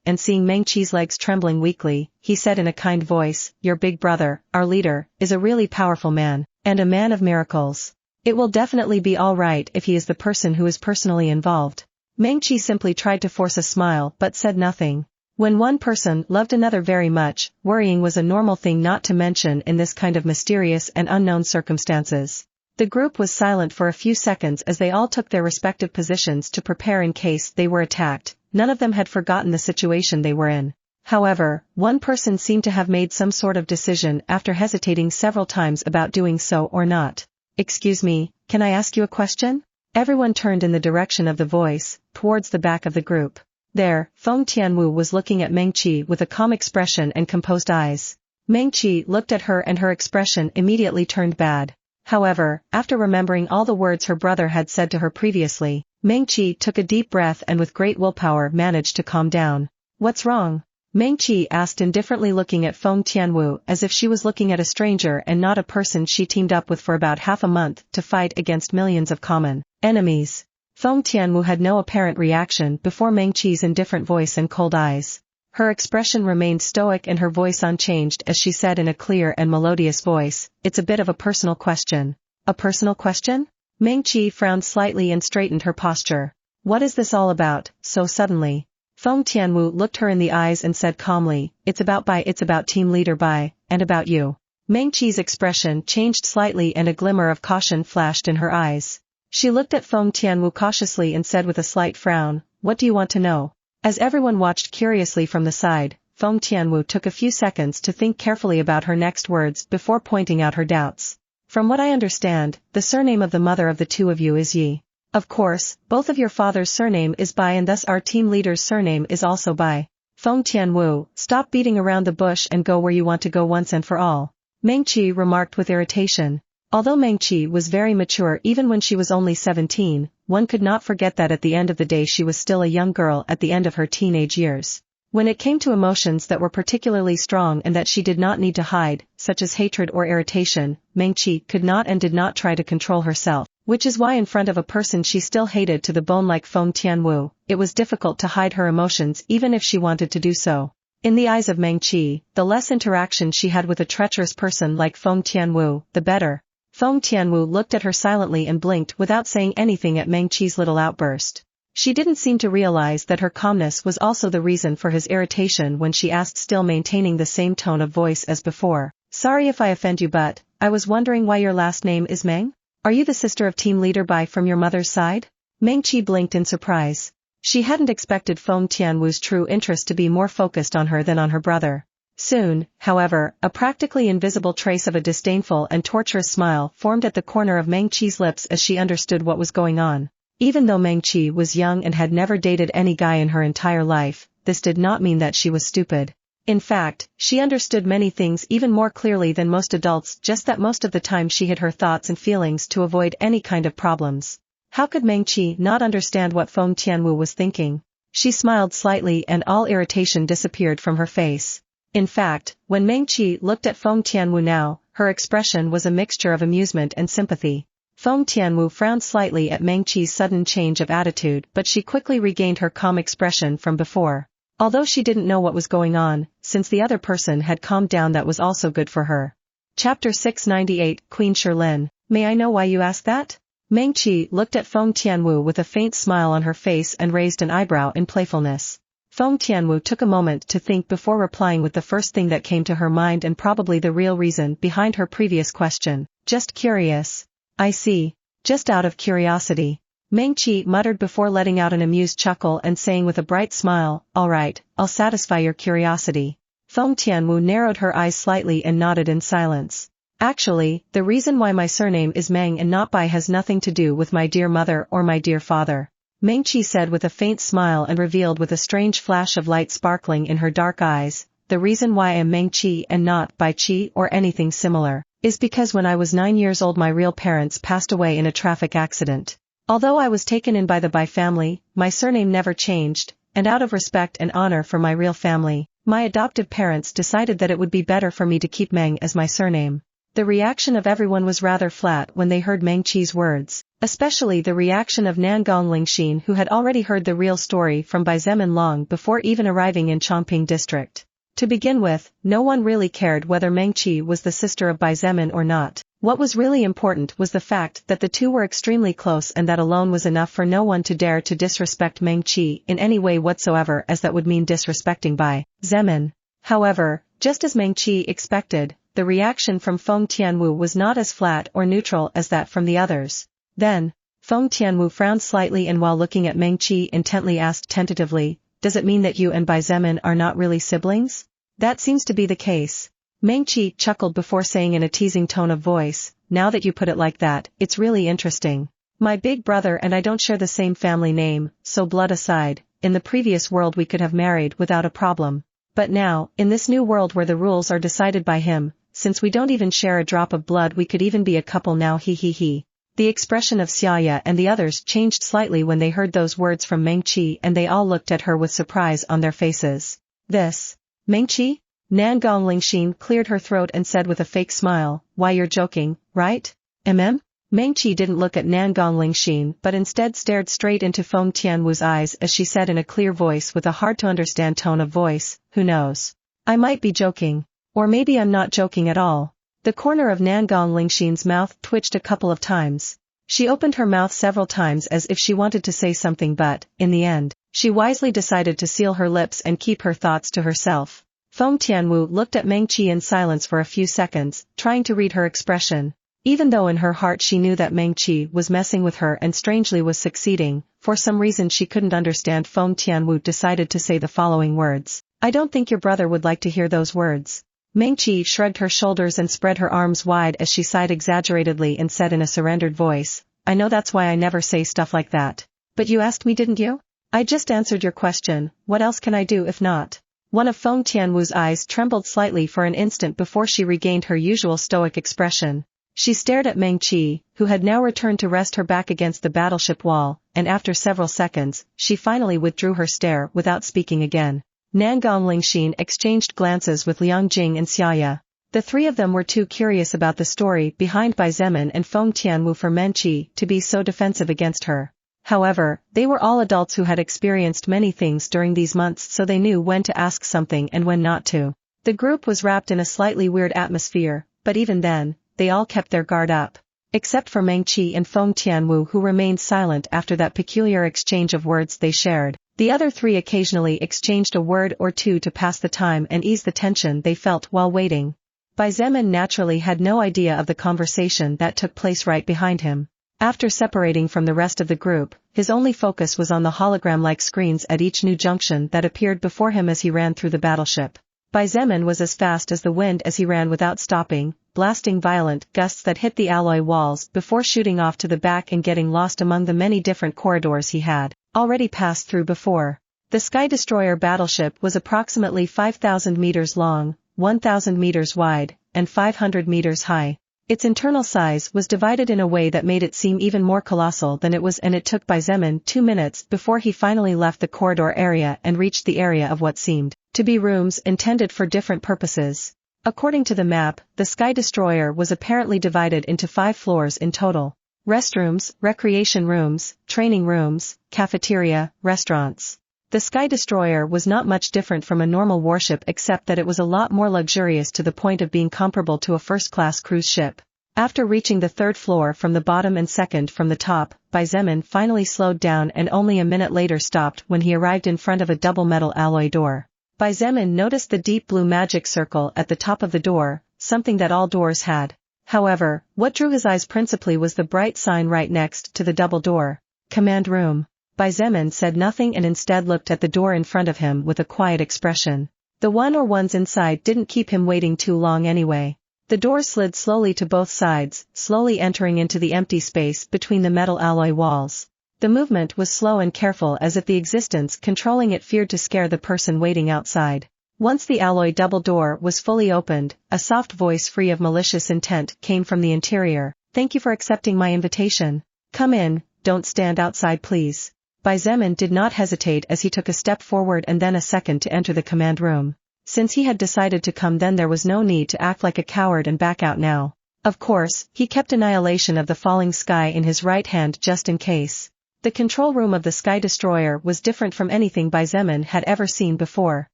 and seeing Meng Qi's legs trembling weakly, he said in a kind voice, "Your big brother, our leader, is a really powerful man, and a man of miracles. It will definitely be all right if he is the person who is personally involved." Meng Qi simply tried to force a smile but said nothing. When one person loved another very much, worrying was a normal thing, not to mention in this kind of mysterious and unknown circumstances. The group was silent for a few seconds as they all took their respective positions to prepare in case they were attacked. None of them had forgotten the situation they were in. However, one person seemed to have made some sort of decision after hesitating several times about doing so or not. "Excuse me, can I ask you a question?" Everyone turned in the direction of the voice, towards the back of the group. There, Feng Tianwu was looking at Meng Qi with a calm expression and composed eyes. Meng Qi looked at her and her expression immediately turned bad. However, after remembering all the words her brother had said to her previously, Meng Qi took a deep breath and with great willpower managed to calm down. "What's wrong?" Meng Qi asked, indifferently looking at Feng Tianwu as if she was looking at a stranger and not a person she teamed up with for about half a month to fight against millions of common enemies. Feng Tianwu had no apparent reaction before Meng Qi's indifferent voice and cold eyes. Her expression remained stoic and her voice unchanged as she said in a clear and melodious voice, "It's a bit of a personal question." "A personal question?" Meng Qi frowned slightly and straightened her posture. "What is this all about, so suddenly?" Feng Tianwu looked her in the eyes and said calmly, it's about team leader Bai, and about you." Meng Qi's expression changed slightly and a glimmer of caution flashed in her eyes. She looked at Feng Tianwu cautiously and said with a slight frown, "What do you want to know?" As everyone watched curiously from the side, Feng Tianwu took a few seconds to think carefully about her next words before pointing out her doubts. "From what I understand, the surname of the mother of the two of you is Yi. Of course, both of your father's surname is Bai and thus our team leader's surname is also Bai. Feng Tianwu, stop beating around the bush and go where you want to go once and for all," Meng Qi remarked with irritation. Although Meng Qi was very mature even when she was only 17, one could not forget that at the end of the day she was still a young girl at the end of her teenage years. When it came to emotions that were particularly strong and that she did not need to hide, such as hatred or irritation, Meng Qi could not and did not try to control herself. Which is why in front of a person she still hated to the bone like Feng Tianwu, it was difficult to hide her emotions even if she wanted to do so. In the eyes of Meng Qi, the less interaction she had with a treacherous person like Feng Tianwu, the better. Feng Tianwu looked at her silently and blinked without saying anything at Meng Qi's little outburst. She didn't seem to realize that her calmness was also the reason for his irritation when she asked, still maintaining the same tone of voice as before. "Sorry if I offend you, but I was wondering why your last name is Meng? Are you the sister of team leader Bai from your mother's side?" Meng Qi blinked in surprise. She hadn't expected Feng Tianwu's true interest to be more focused on her than on her brother. Soon, however, a practically invisible trace of a disdainful and torturous smile formed at the corner of Meng Qi's lips as she understood what was going on. Even though Meng Qi was young and had never dated any guy in her entire life, this did not mean that she was stupid. In fact, she understood many things even more clearly than most adults, just that most of the time she hid her thoughts and feelings to avoid any kind of problems. How could Meng Qi not understand what Feng Tianwu was thinking? She smiled slightly and all irritation disappeared from her face. In fact, when Meng Qi looked at Feng Tianwu now, her expression was a mixture of amusement and sympathy. Feng Tianwu frowned slightly at Meng Qi's sudden change of attitude, but she quickly regained her calm expression from before. Although she didn't know what was going on, since the other person had calmed down, that was also good for her. Chapter 698, Queen Shirlin. "May I know why you ask that?" Meng Qi looked at Feng Tianwu with a faint smile on her face and raised an eyebrow in playfulness. Feng Tianwu took a moment to think before replying with the first thing that came to her mind and probably the real reason behind her previous question. "Just curious." "I see. Just out of curiosity." Meng Qi muttered before letting out an amused chuckle and saying with a bright smile, "All right, I'll satisfy your curiosity." Feng Tianwu narrowed her eyes slightly and nodded in silence. "Actually, the reason why my surname is Meng and not Bai has nothing to do with my dear mother or my dear father," Meng Qi said with a faint smile and revealed with a strange flash of light sparkling in her dark eyes. "The reason why I am Meng Qi and not Bai Qi or anything similar, is because when I was 9 years old my real parents passed away in a traffic accident. Although I was taken in by the Bai family, my surname never changed, and out of respect and honor for my real family, my adoptive parents decided that it would be better for me to keep Meng as my surname." The reaction of everyone was rather flat when they heard Meng Qi's words, especially the reaction of Nangong Lingxin, who had already heard the real story from Bai Zemin long before even arriving in Chongping district. To begin with, no one really cared whether Meng Qi was the sister of Bai Zemin or not. What was really important was the fact that the two were extremely close, and that alone was enough for no one to dare to disrespect Meng Qi in any way whatsoever, as that would mean disrespecting Bai Zemin. However, just as Meng Qi expected, the reaction from Feng Tianwu was not as flat or neutral as that from the others. Then, Feng Tianwu frowned slightly and while looking at Meng Qi intently asked tentatively, "Does it mean that you and Bai Zemin are not really siblings?" "That seems to be the case." Meng Qi chuckled before saying in a teasing tone of voice, "Now that you put it like that, it's really interesting. My big brother and I don't share the same family name, so blood aside, in the previous world we could have married without a problem. But now, in this new world where the rules are decided by him, since we don't even share a drop of blood, we could even be a couple now, he he he." The expression of Xia and the others changed slightly when they heard those words from Meng Qi, and they all looked at her with surprise on their faces. "This? Meng Qi?" Nangong Lingxin cleared her throat and said with a fake smile, "Why, you're joking, right? Mm?" Meng Qi didn't look at Nangong Lingxin but instead stared straight into Feng Tianwu's eyes as she said in a clear voice with a hard-to-understand tone of voice, "Who knows? I might be joking. Or maybe I'm not joking at all." The corner of Nangong Lingxin's mouth twitched a couple of times. She opened her mouth several times as if she wanted to say something, but, in the end, she wisely decided to seal her lips and keep her thoughts to herself. Feng Tianwu looked at Meng Qi in silence for a few seconds, trying to read her expression. Even though in her heart she knew that Meng Qi was messing with her and strangely was succeeding, for some reason she couldn't understand. Feng Tianwu decided to say the following words. "I don't think your brother would like to hear those words." Meng Qi shrugged her shoulders and spread her arms wide as she sighed exaggeratedly and said in a surrendered voice, "I know that's why I never say stuff like that. But you asked me, didn't you? I just answered your question. What else can I do if not?" One of Feng Tianwu's eyes trembled slightly for an instant before she regained her usual stoic expression. She stared at Meng Qi, who had now returned to rest her back against the battleship wall, and after several seconds, she finally withdrew her stare without speaking again. Nangong Lingxin exchanged glances with Liang Jing and Xia. The three of them were too curious about the story behind Bai Zemin and Feng Tianwu for Meng Qi to be so defensive against her. However, they were all adults who had experienced many things during these months, so they knew when to ask something and when not to. The group was wrapped in a slightly weird atmosphere, but even then, they all kept their guard up. Except for Meng Qi and Feng Tianwu, who remained silent after that peculiar exchange of words they shared. The other three occasionally exchanged a word or two to pass the time and ease the tension they felt while waiting. Bai Zemin naturally had no idea of the conversation that took place right behind him. After separating from the rest of the group, his only focus was on the hologram-like screens at each new junction that appeared before him as he ran through the battleship. Bai Zemin was as fast as the wind as he ran without stopping, blasting violent gusts that hit the alloy walls before shooting off to the back and getting lost among the many different corridors he had already passed through before. The Sky Destroyer battleship was approximately 5,000 meters long, 1,000 meters wide, and 500 meters high. Its internal size was divided in a way that made it seem even more colossal than it was, and it took Bai Zemin 2 minutes before he finally left the corridor area and reached the area of what seemed to be rooms intended for different purposes. According to the map, the Sky Destroyer was apparently divided into 5 floors in total. Restrooms, recreation rooms, training rooms, cafeteria, restaurants. The Sky Destroyer was not much different from a normal warship except that it was a lot more luxurious to the point of being comparable to a first-class cruise ship. After reaching the 3rd floor from the bottom and 2nd from the top, Bai Zemin finally slowed down and only a minute later stopped when he arrived in front of a double metal alloy door. Bai Zemin noticed the deep blue magic circle at the top of the door, something that all doors had. However, what drew his eyes principally was the bright sign right next to the double door. Command room. Bai Zemin said nothing and instead looked at the door in front of him with a quiet expression. The one or ones inside didn't keep him waiting too long anyway. The door slid slowly to both sides, slowly entering into the empty space between the metal alloy walls. The movement was slow and careful, as if the existence controlling it feared to scare the person waiting outside. Once the alloy double door was fully opened, a soft voice free of malicious intent came from the interior. "Thank you for accepting my invitation. Come in, don't stand outside please." Bai Zemin did not hesitate as he took a step forward and then a second to enter the command room. Since he had decided to come, then there was no need to act like a coward and back out now. Of course, he kept Annihilation of the Falling Sky in his right hand just in case. The control room of the Sky Destroyer was different from anything Bai Zemin had ever seen before.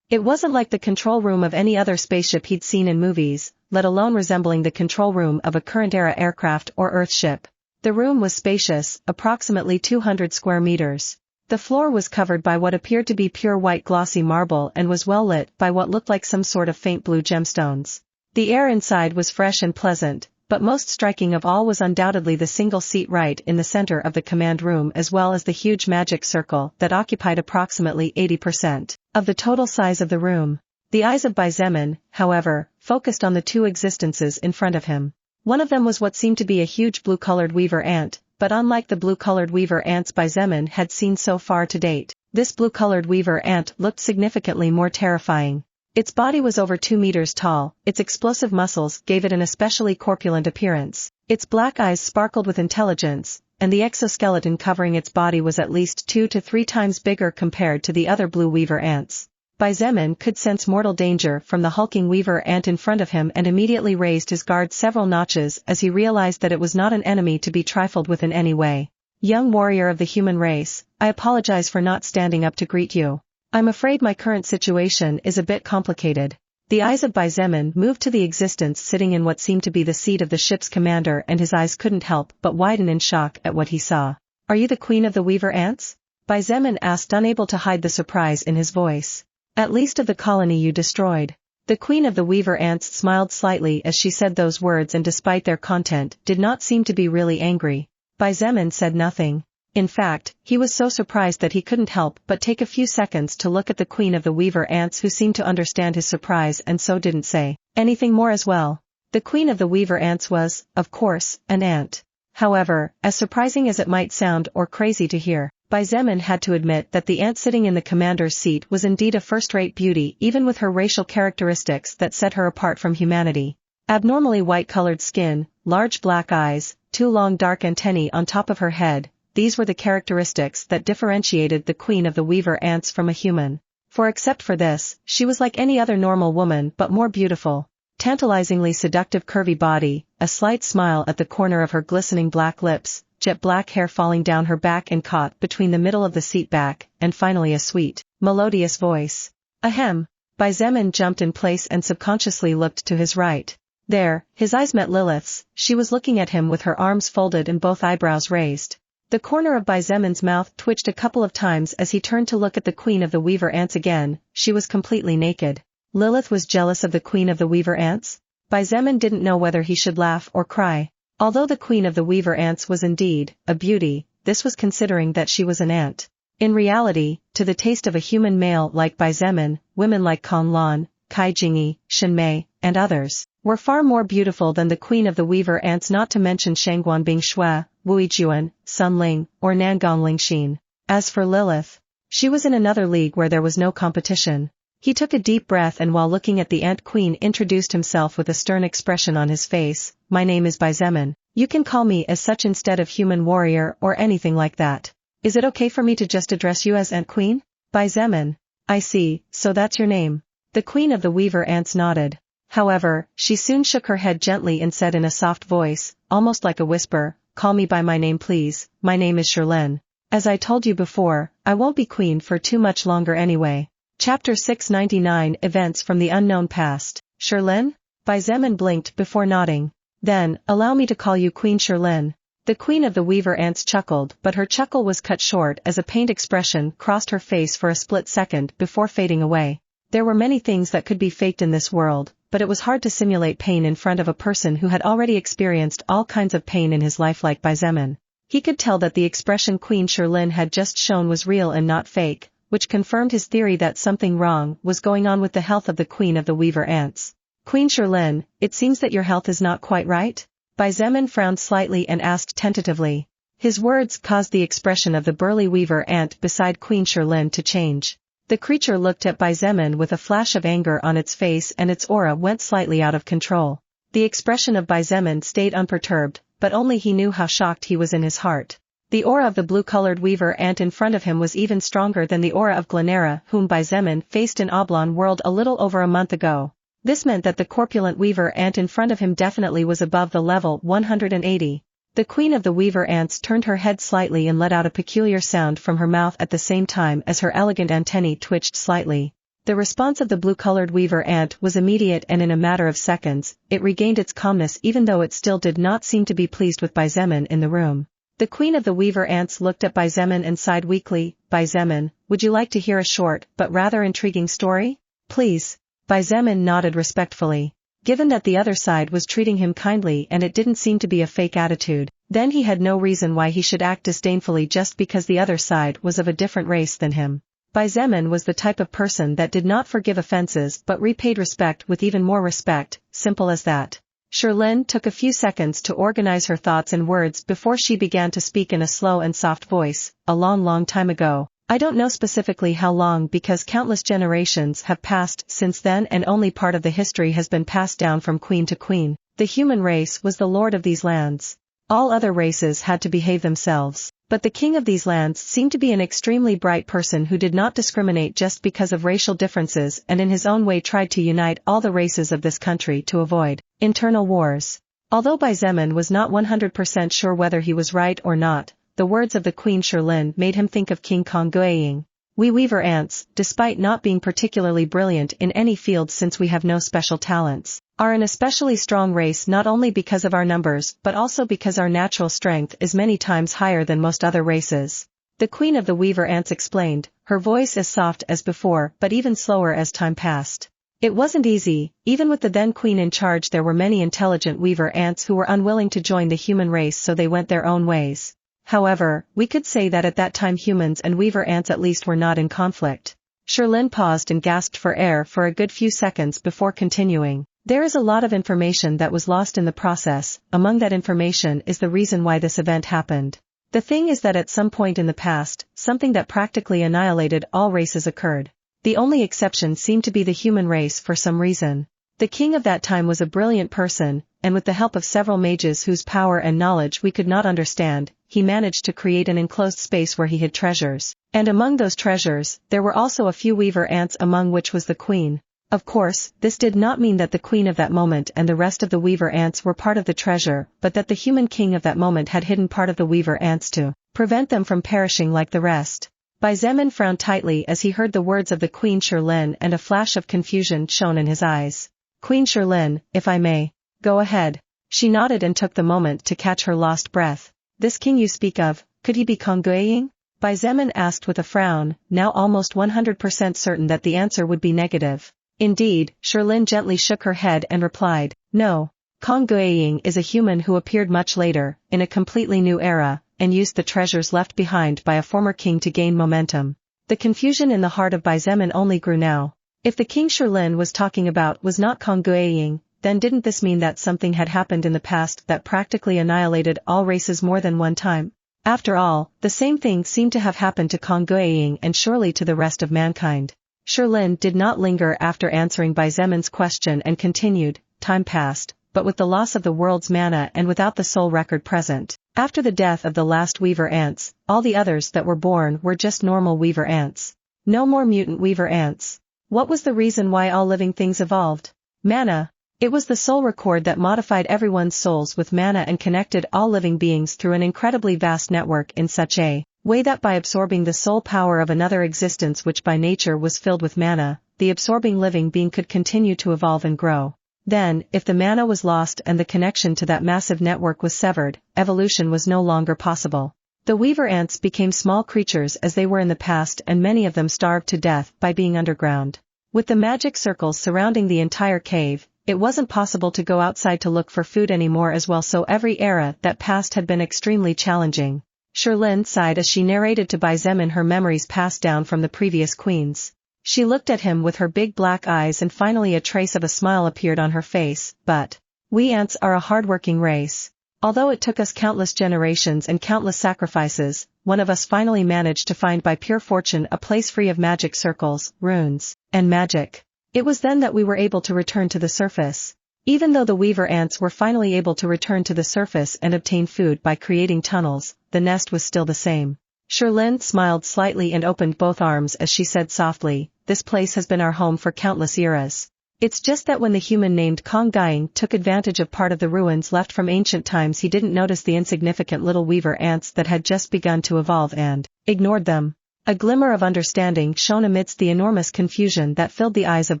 It wasn't like the control room of any other spaceship he'd seen in movies, let alone resembling the control room of a current-era aircraft or Earthship. The room was spacious, approximately 200 square meters. The floor was covered by what appeared to be pure white glossy marble and was well lit by what looked like some sort of faint blue gemstones. The air inside was fresh and pleasant, but most striking of all was undoubtedly the single seat right in the center of the command room, as well as the huge magic circle that occupied approximately 80% of the total size of the room. The eyes of Xietain, however, focused on the two existences in front of him. One of them was what seemed to be a huge blue-colored weaver ant, but unlike the blue-colored weaver ants Xietain had seen so far to date, this blue-colored weaver ant looked significantly more terrifying. Its body was over 2 meters tall, its explosive muscles gave it an especially corpulent appearance, its black eyes sparkled with intelligence, and the exoskeleton covering its body was at least 2 to 3 times bigger compared to the other blue weaver ants. Xietain could sense mortal danger from the hulking weaver ant in front of him and immediately raised his guard several notches as he realized that it was not an enemy to be trifled with in any way. Young warrior of the human race, I apologize for not standing up to greet you. I'm afraid my current situation is a bit complicated. The eyes of Xietain moved to the existence sitting in what seemed to be the seat of the ship's commander, and his eyes couldn't help but widen in shock at what he saw. Are you the queen of the weaver ants? Xietain asked, unable to hide the surprise in his voice. At least of the colony you destroyed. The queen of the weaver ants smiled slightly as she said those words, and despite their content, did not seem to be really angry. Xietain said nothing. In fact, he was so surprised that he couldn't help but take a few seconds to look at the queen of the weaver ants, who seemed to understand his surprise and so didn't say anything more as well. The queen of the weaver ants was, of course, an ant. However, as surprising as it might sound or crazy to hear, Xietain had to admit that the ant sitting in the commander's seat was indeed a first-rate beauty, even with her racial characteristics that set her apart from humanity. Abnormally white-colored skin, large black eyes, 2 long dark antennae on top of her head, these were the characteristics that differentiated the queen of the weaver ants from a human. For except for this, she was like any other normal woman but more beautiful. Tantalizingly seductive curvy body, a slight smile at the corner of her glistening black lips, jet black hair falling down her back and caught between the middle of the seat back, and finally a sweet, melodious voice. Ahem. Xietain jumped in place and subconsciously looked to his right. There, his eyes met Lilith's. She was looking at him with her arms folded and both eyebrows raised. The corner of Xietan's mouth twitched a couple of times as he turned to look at the queen of the weaver ants again. She was completely naked. Lilith was jealous of the queen of the weaver ants? Xietain didn't know whether he should laugh or cry. Although the queen of the weaver ants was indeed a beauty, this was considering that she was an ant. In reality, to the taste of a human male like Xietain, women like Conlan, Kai Jingyi, Shenmei, and others, were far more beautiful than the queen of the weaver ants, not to mention Shangguan Bing Shui, Wui Juan, Sun Ling, or Nangang Lingxin. As for Lilith, she was in another league where there was no competition. He took a deep breath and while looking at the ant queen introduced himself with a stern expression on his face. My name is Xietain. You can call me as such instead of human warrior or anything like that. Is it okay for me to just address you as Ant Queen? Xietain. I see, so that's your name. The queen of the weaver ants nodded. However, she soon shook her head gently and said in a soft voice, almost like a whisper, call me by my name please. My name is Xietain. As I told you before, I won't be queen for too much longer anyway. Chapter 699 Events from the Unknown Past. Xietain? Xietain blinked before nodding. Then, allow me to call you Queen Xietain. The queen of the weaver ants chuckled, but her chuckle was cut short as a pained expression crossed her face for a split second before fading away. There were many things that could be faked in this world, but it was hard to simulate pain in front of a person who had already experienced all kinds of pain in his life like Xietain. He could tell that the expression Queen Xietain had just shown was real and not fake, which confirmed his theory that something wrong was going on with the health of the queen of the weaver ants. Queen Xietain, it seems that your health is not quite right? Xietain frowned slightly and asked tentatively. His words caused the expression of the burly weaver ant beside Queen Xietain to change. The creature looked at Xietain with a flash of anger on its face and its aura went slightly out of control. The expression of Xietain stayed unperturbed, but only he knew how shocked he was in his heart. The aura of the blue-colored weaver ant in front of him was even stronger than the aura of Glenera, whom Xietain faced in Oblong World a little over a month ago. This meant that the corpulent weaver ant in front of him definitely was above the level 180. The queen of the weaver ants turned her head slightly and let out a peculiar sound from her mouth at the same time as her elegant antennae twitched slightly. The response of the blue-colored weaver ant was immediate, and in a matter of seconds, it regained its calmness even though it still did not seem to be pleased with Xietain in the room. The queen of the weaver ants looked at Xietain and sighed weakly. Xietain, would you like to hear a short but rather intriguing story? Please. Xietain nodded respectfully. Given that the other side was treating him kindly and it didn't seem to be a fake attitude, then he had no reason why he should act disdainfully just because the other side was of a different race than him. Xietain was the type of person that did not forgive offenses but repaid respect with even more respect, simple as that. Xietain took a few seconds to organize her thoughts and words before she began to speak in a slow and soft voice. A long time ago. I don't know specifically how long because countless generations have passed since then and only part of the history has been passed down from queen to queen. The human race was the lord of these lands. All other races had to behave themselves, but the king of these lands seemed to be an extremely bright person who did not discriminate just because of racial differences and in his own way tried to unite all the races of this country to avoid internal wars. Although Xietain was not 100% sure whether he was right or not, the words of the Queen Xietain made him think of King Xietain. We weaver ants, despite not being particularly brilliant in any field since we have no special talents, are an especially strong race not only because of our numbers but also because our natural strength is many times higher than most other races. The Queen of the Weaver Ants explained, her voice as soft as before but even slower as time passed. It wasn't easy. Even with the then queen in charge there were many intelligent weaver ants who were unwilling to join the human race, so they went their own ways. However, we could say that at that time humans and weaver ants at least were not in conflict. Xietain paused and gasped for air for a good few seconds before continuing. There is a lot of information that was lost in the process. Among that information is the reason why this event happened. The thing is that at some point in the past, something that practically annihilated all races occurred. The only exception seemed to be the human race for some reason. The king of that time was a brilliant person, and with the help of several mages whose power and knowledge we could not understand, he managed to create an enclosed space where he hid treasures. And among those treasures, there were also a few weaver ants, among which was the queen. Of course, this did not mean that the queen of that moment and the rest of the weaver ants were part of the treasure, but that the human king of that moment had hidden part of the weaver ants to prevent them from perishing like the rest. Xietain frowned tightly as he heard the words of the Queen Xietain, and a flash of confusion shone in his eyes. Queen Xietain, if I may. Go ahead. She nodded and took the moment to catch her lost breath. This king you speak of, could he be Xietain? Xietain asked with a frown, now almost 100% certain that the answer would be negative. Indeed, Xietain gently shook her head and replied, no. Xietain is a human who appeared much later, in a completely new era, and used the treasures left behind by a former king to gain momentum. The confusion in the heart of Xietain only grew now. If the king Xietain was talking about was not Xietain, then didn't this mean that something had happened in the past that practically annihilated all races more than one time? After all, the same thing seemed to have happened to Xietain and surely to the rest of mankind. Xietain did not linger after answering Xietan's question and continued, time passed, but with the loss of the world's mana and without the soul record present. After the death of the last weaver ants, all the others that were born were just normal weaver ants. No more mutant weaver ants. What was the reason why all living things evolved? Mana. It was the soul record that modified everyone's souls with mana and connected all living beings through an incredibly vast network in such a way that by absorbing the soul power of another existence which by nature was filled with mana, the absorbing living being could continue to evolve and grow. Then, if the mana was lost and the connection to that massive network was severed, evolution was no longer possible. The weaver ants became small creatures as they were in the past, and many of them starved to death by being underground. With the magic circles surrounding the entire cave, it wasn't possible to go outside to look for food anymore as well, so every era that passed had been extremely challenging. Xietain sighed as she narrated to Xietain her memories passed down from the previous queens. She looked at him with her big black eyes and finally a trace of a smile appeared on her face. But we ants are a hardworking race. Although it took us countless generations and countless sacrifices, one of us finally managed to find by pure fortune a place free of magic circles, runes, and magic. It was then that we were able to return to the surface. Even though the weaver ants were finally able to return to the surface and obtain food by creating tunnels, the nest was still the same. Xietain smiled slightly and opened both arms as she said softly, this place has been our home for countless eras. It's just that when the human named Xietain took advantage of part of the ruins left from ancient times, he didn't notice the insignificant little weaver ants that had just begun to evolve and ignored them. A glimmer of understanding shone amidst the enormous confusion that filled the eyes of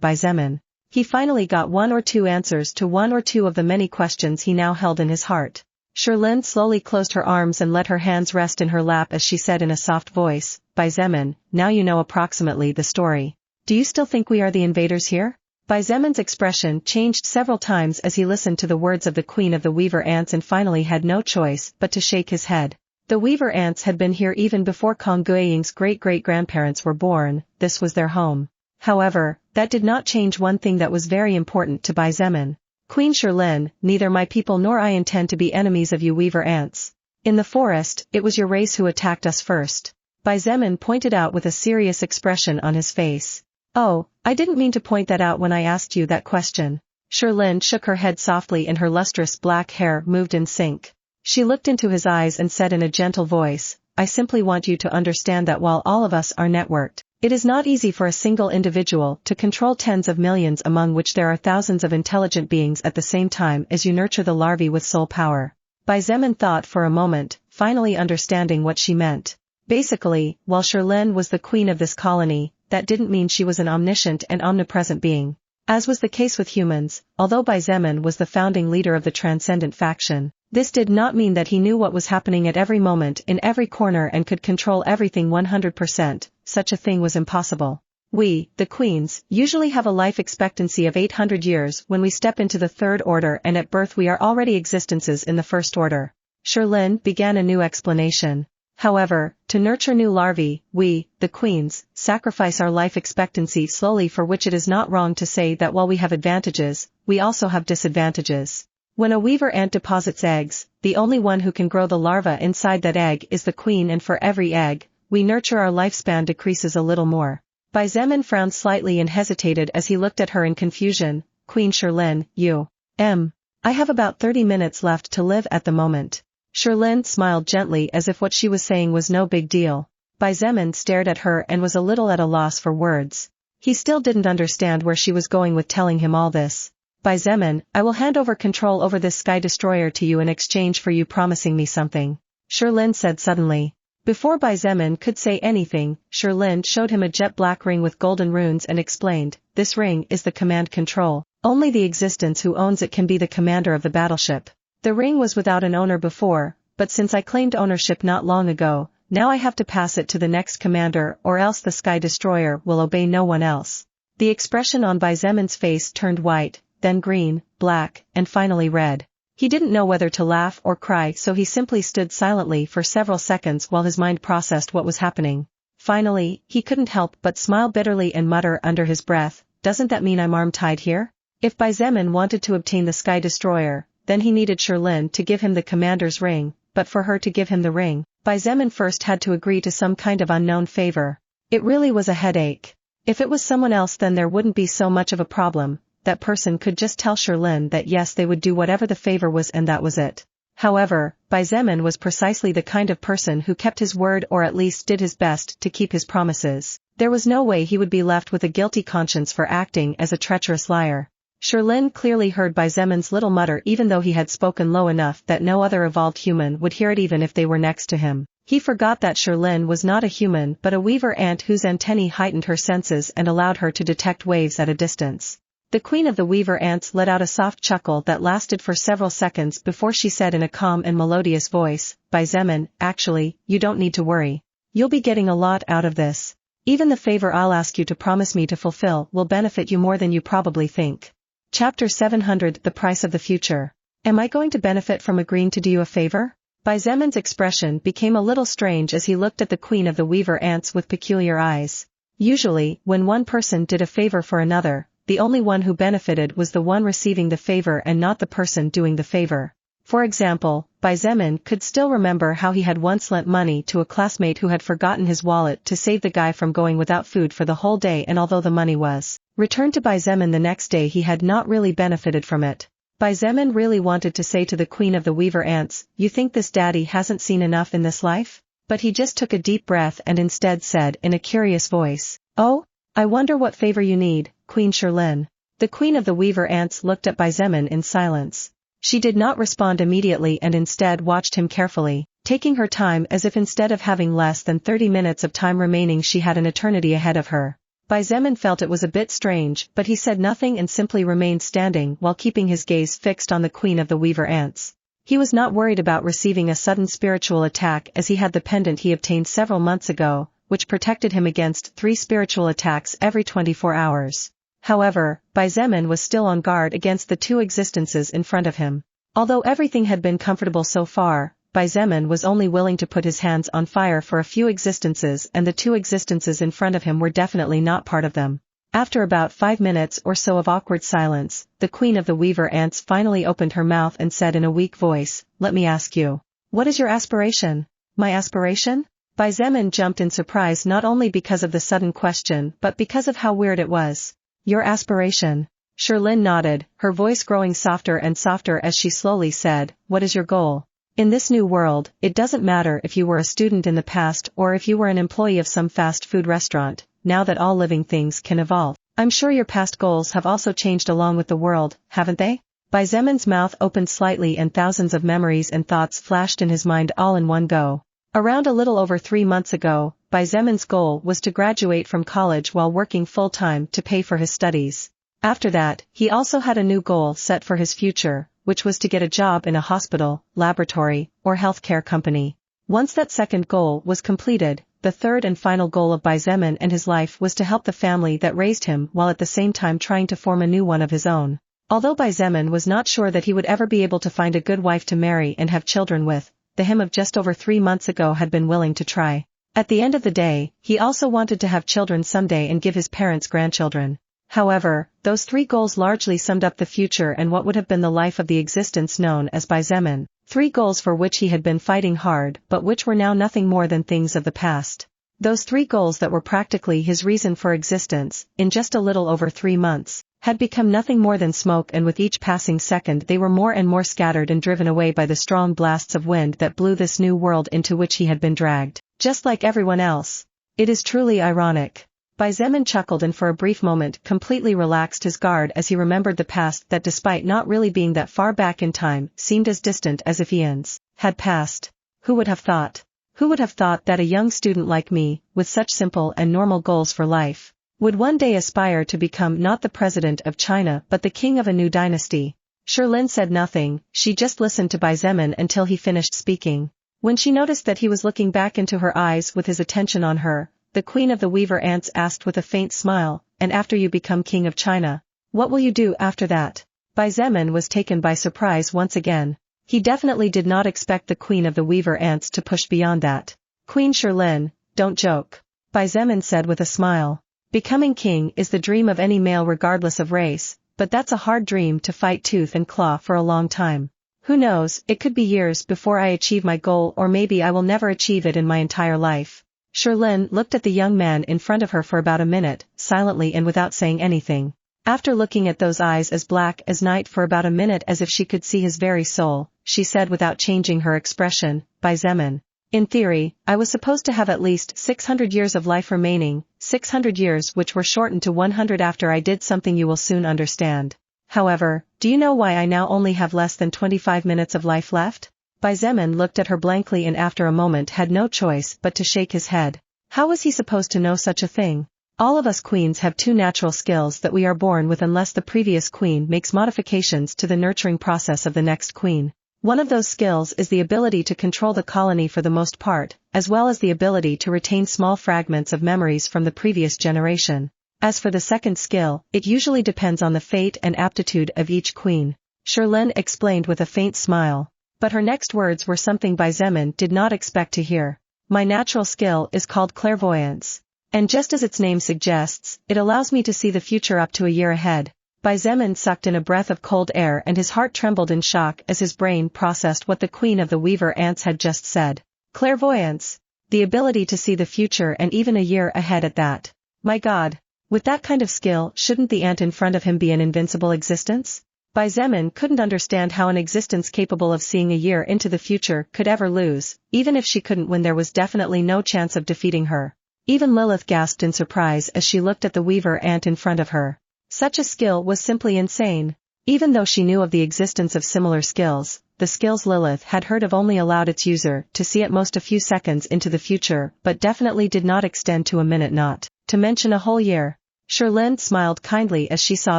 Xietain. He finally got one or two answers to one or two of the many questions he now held in his heart. Xietain slowly closed her arms and let her hands rest in her lap as she said in a soft voice, Xietain, now you know approximately the story. Do you still think we are the invaders here? Xietan's expression changed several times as he listened to the words of the Queen of the Weaver Ants and finally had no choice but to shake his head. The Weaver Ants had been here even before Kong Guiying's great-great-grandparents were born. This was their home. However, that did not change one thing that was very important to Xietain. Queen Xietain, neither my people nor I intend to be enemies of you Weaver Ants. In the forest, it was your race who attacked us first. Xietain pointed out with a serious expression on his face. Oh, I didn't mean to point that out when I asked you that question. Xietain shook her head softly and her lustrous black hair moved in sync. She looked into his eyes and said in a gentle voice, I simply want you to understand that while all of us are networked, it is not easy for a single individual to control tens of millions among which there are thousands of intelligent beings at the same time as you nurture the larvae with soul power. Xietain thought for a moment, finally understanding what she meant. Basically, while Xietain was the queen of this colony, that didn't mean she was an omniscient and omnipresent being. As was the case with humans, although Xietain was the founding leader of the Transcendent faction, this did not mean that he knew what was happening at every moment in every corner and could control everything 100%, such a thing was impossible. We, the queens, usually have a life expectancy of 800 years when we step into the third order and at birth we are already existences in the first order. Xietain began a new explanation. However, to nurture new larvae, we, the queens, sacrifice our life expectancy slowly, for which it is not wrong to say that while we have advantages, we also have disadvantages. When a weaver ant deposits eggs, the only one who can grow the larva inside that egg is the queen, and for every egg we nurture our lifespan decreases a little more. Xietain frowned slightly and hesitated as he looked at her in confusion. Queen Xietain, I have about 30 minutes left to live at the moment. Xietain smiled gently as if what she was saying was no big deal. Xietain stared at her and was a little at a loss for words. He still didn't understand where she was going with telling him all this. Xietain, I will hand over control over this sky destroyer to you in exchange for you promising me something. Xietain said suddenly. Before Xietain could say anything, Xietain showed him a jet black ring with golden runes and explained, this ring is the command control. Only the existence who owns it can be the commander of the battleship. The ring was without an owner before, but since I claimed ownership not long ago, now I have to pass it to the next commander or else the sky destroyer will obey no one else. The expression on Xietan's face turned white, then green, black, and finally red. He didn't know whether to laugh or cry, so he simply stood silently for several seconds while his mind processed what was happening. Finally, he couldn't help but smile bitterly and mutter under his breath, doesn't that mean I'm arm-tied here? If Xietain wanted to obtain the sky destroyer, then he needed Xietain to give him the commander's ring, but for her to give him the ring, Xietain first had to agree to some kind of unknown favor. It really was a headache. If it was someone else then there wouldn't be so much of a problem. That person could just tell Xietain that yes, they would do whatever the favor was and that was it. However, Xietain was precisely the kind of person who kept his word, or at least did his best to keep his promises. There was no way he would be left with a guilty conscience for acting as a treacherous liar. Xietain clearly heard Xietan's little mutter, even though he had spoken low enough that no other evolved human would hear it even if they were next to him. He forgot that Xietain was not a human but a weaver ant whose antennae heightened her senses and allowed her to detect waves at a distance. The queen of the weaver ants let out a soft chuckle that lasted for several seconds before she said in a calm and melodious voice, Xietain, actually, you don't need to worry. You'll be getting a lot out of this. Even the favor I'll ask you to promise me to fulfill will benefit you more than you probably think. Chapter 700 The Price of the Future. Am I going to benefit from agreeing to do you a favor? Xietan's expression became a little strange as he looked at the queen of the weaver ants with peculiar eyes. Usually, when one person did a favor for another, the only one who benefited was the one receiving the favor and not the person doing the favor. For example, Xietain could still remember how he had once lent money to a classmate who had forgotten his wallet to save the guy from going without food for the whole day, and although the money was returned to Xietain the next day, he had not really benefited from it. Xietain really wanted to say to the queen of the weaver ants, you think this daddy hasn't seen enough in this life? But he just took a deep breath and instead said in a curious voice, oh, I wonder what favor you need, Queen Xietain. The queen of the weaver ants looked at Xietain in silence. She did not respond immediately and instead watched him carefully. taking her time as if instead of having less than 30 minutes of time remaining she had an eternity ahead of her. Xietain felt it was a bit strange, but he said nothing and simply remained standing while keeping his gaze fixed on the queen of the weaver ants. He was not worried about receiving a sudden spiritual attack as he had the pendant he obtained several months ago, which protected him against 3 spiritual attacks every 24 hours. However, Xietain was still on guard against the 2 existences in front of him. Although everything had been comfortable so far, Xietain was only willing to put his hands on fire for a few existences, and the 2 existences in front of him were definitely not part of them. After about 5 minutes or so of awkward silence, the queen of the weaver ants finally opened her mouth and said in a weak voice, "Let me ask you. What is your aspiration?" "My aspiration?" Xietain jumped in surprise not only because of the sudden question but because of how weird it was. "Your aspiration?" Xietain nodded, her voice growing softer and softer as she slowly said, "What is your goal? In this new world, it doesn't matter if you were a student in the past or if you were an employee of some fast food restaurant, now that all living things can evolve. I'm sure your past goals have also changed along with the world, haven't they?" Xietan's mouth opened slightly and thousands of memories and thoughts flashed in his mind all in one go. Around a little over 3 months ago, Xietan's goal was to graduate from college while working full-time to pay for his studies. After that, he also had a new goal set for his future, which was to get a job in a hospital, laboratory, or healthcare company. Once that second goal was completed, the third and final goal of Xietain and his life was to help the family that raised him while at the same time trying to form a new one of his own. Although Xietain was not sure that he would ever be able to find a good wife to marry and have children with, the him of just over 3 months ago had been willing to try. At the end of the day, he also wanted to have children someday and give his parents grandchildren. However, those 3 goals largely summed up the future and what would have been the life of the existence known as Xietain. 3 goals for which he had been fighting hard but which were now nothing more than things of the past. Those 3 goals that were practically his reason for existence, in just a little over 3 months, had become nothing more than smoke, and with each passing second they were more and more scattered and driven away by the strong blasts of wind that blew this new world into which he had been dragged, just like everyone else. It is truly ironic. Xietain chuckled and for a brief moment completely relaxed his guard as he remembered the past that, despite not really being that far back in time, seemed as distant as if eons had passed. Who would have thought? Who would have thought that a young student like me, with such simple and normal goals for life, would one day aspire to become not the president of China but the king of a new dynasty? Xietain said nothing, she just listened to Xietain until he finished speaking. When she noticed that he was looking back into her eyes with his attention on her, the queen of the weaver ants asked with a faint smile, "And after you become king of China, what will you do after that?" Xietain was taken by surprise once again. He definitely did not expect the queen of the weaver ants to push beyond that. "Queen Xietain, don't joke," Xietain said with a smile. "Becoming king is the dream of any male regardless of race, but that's a hard dream to fight tooth and claw for a long time. Who knows, it could be years before I achieve my goal, or maybe I will never achieve it in my entire life." Xietain looked at the young man in front of her for about a minute, silently and without saying anything. After looking at those eyes as black as night for about a minute as if she could see his very soul, she said without changing her expression, "Xietain, in theory, I was supposed to have at least 600 years of life remaining, 600 years which were shortened to 100 after I did something you will soon understand. However, do you know why I now only have less than 25 minutes of life left?" Xietain looked at her blankly and after a moment had no choice but to shake his head. How was he supposed to know such a thing? All of us queens have 2 natural skills that we are born with unless the previous queen makes modifications to the nurturing process of the next queen. One of those skills is the ability to control the colony for the most part, as well as the ability to retain small fragments of memories from the previous generation. As for the second skill, it usually depends on the fate and aptitude of each queen. Xietain explained with a faint smile. But her next words were something Xietain did not expect to hear. "My natural skill is called clairvoyance. And just as its name suggests, it allows me to see the future up to a year ahead." Xietain sucked in a breath of cold air and his heart trembled in shock as his brain processed what the queen of the weaver ants had just said. Clairvoyance. The ability to see the future and even a year ahead at that. My God. With that kind of skill, shouldn't the ant in front of him be an invincible existence? Xietain couldn't understand how an existence capable of seeing a year into the future could ever lose. Even if she couldn't win, there was definitely no chance of defeating her. Even Lilith gasped in surprise as she looked at the weaver ant in front of her. Such a skill was simply insane. Even though she knew of the existence of similar skills, the skills Lilith had heard of only allowed its user to see at most a few seconds into the future but definitely did not extend to a minute, not to mention a whole year. Sherlyn smiled kindly as she saw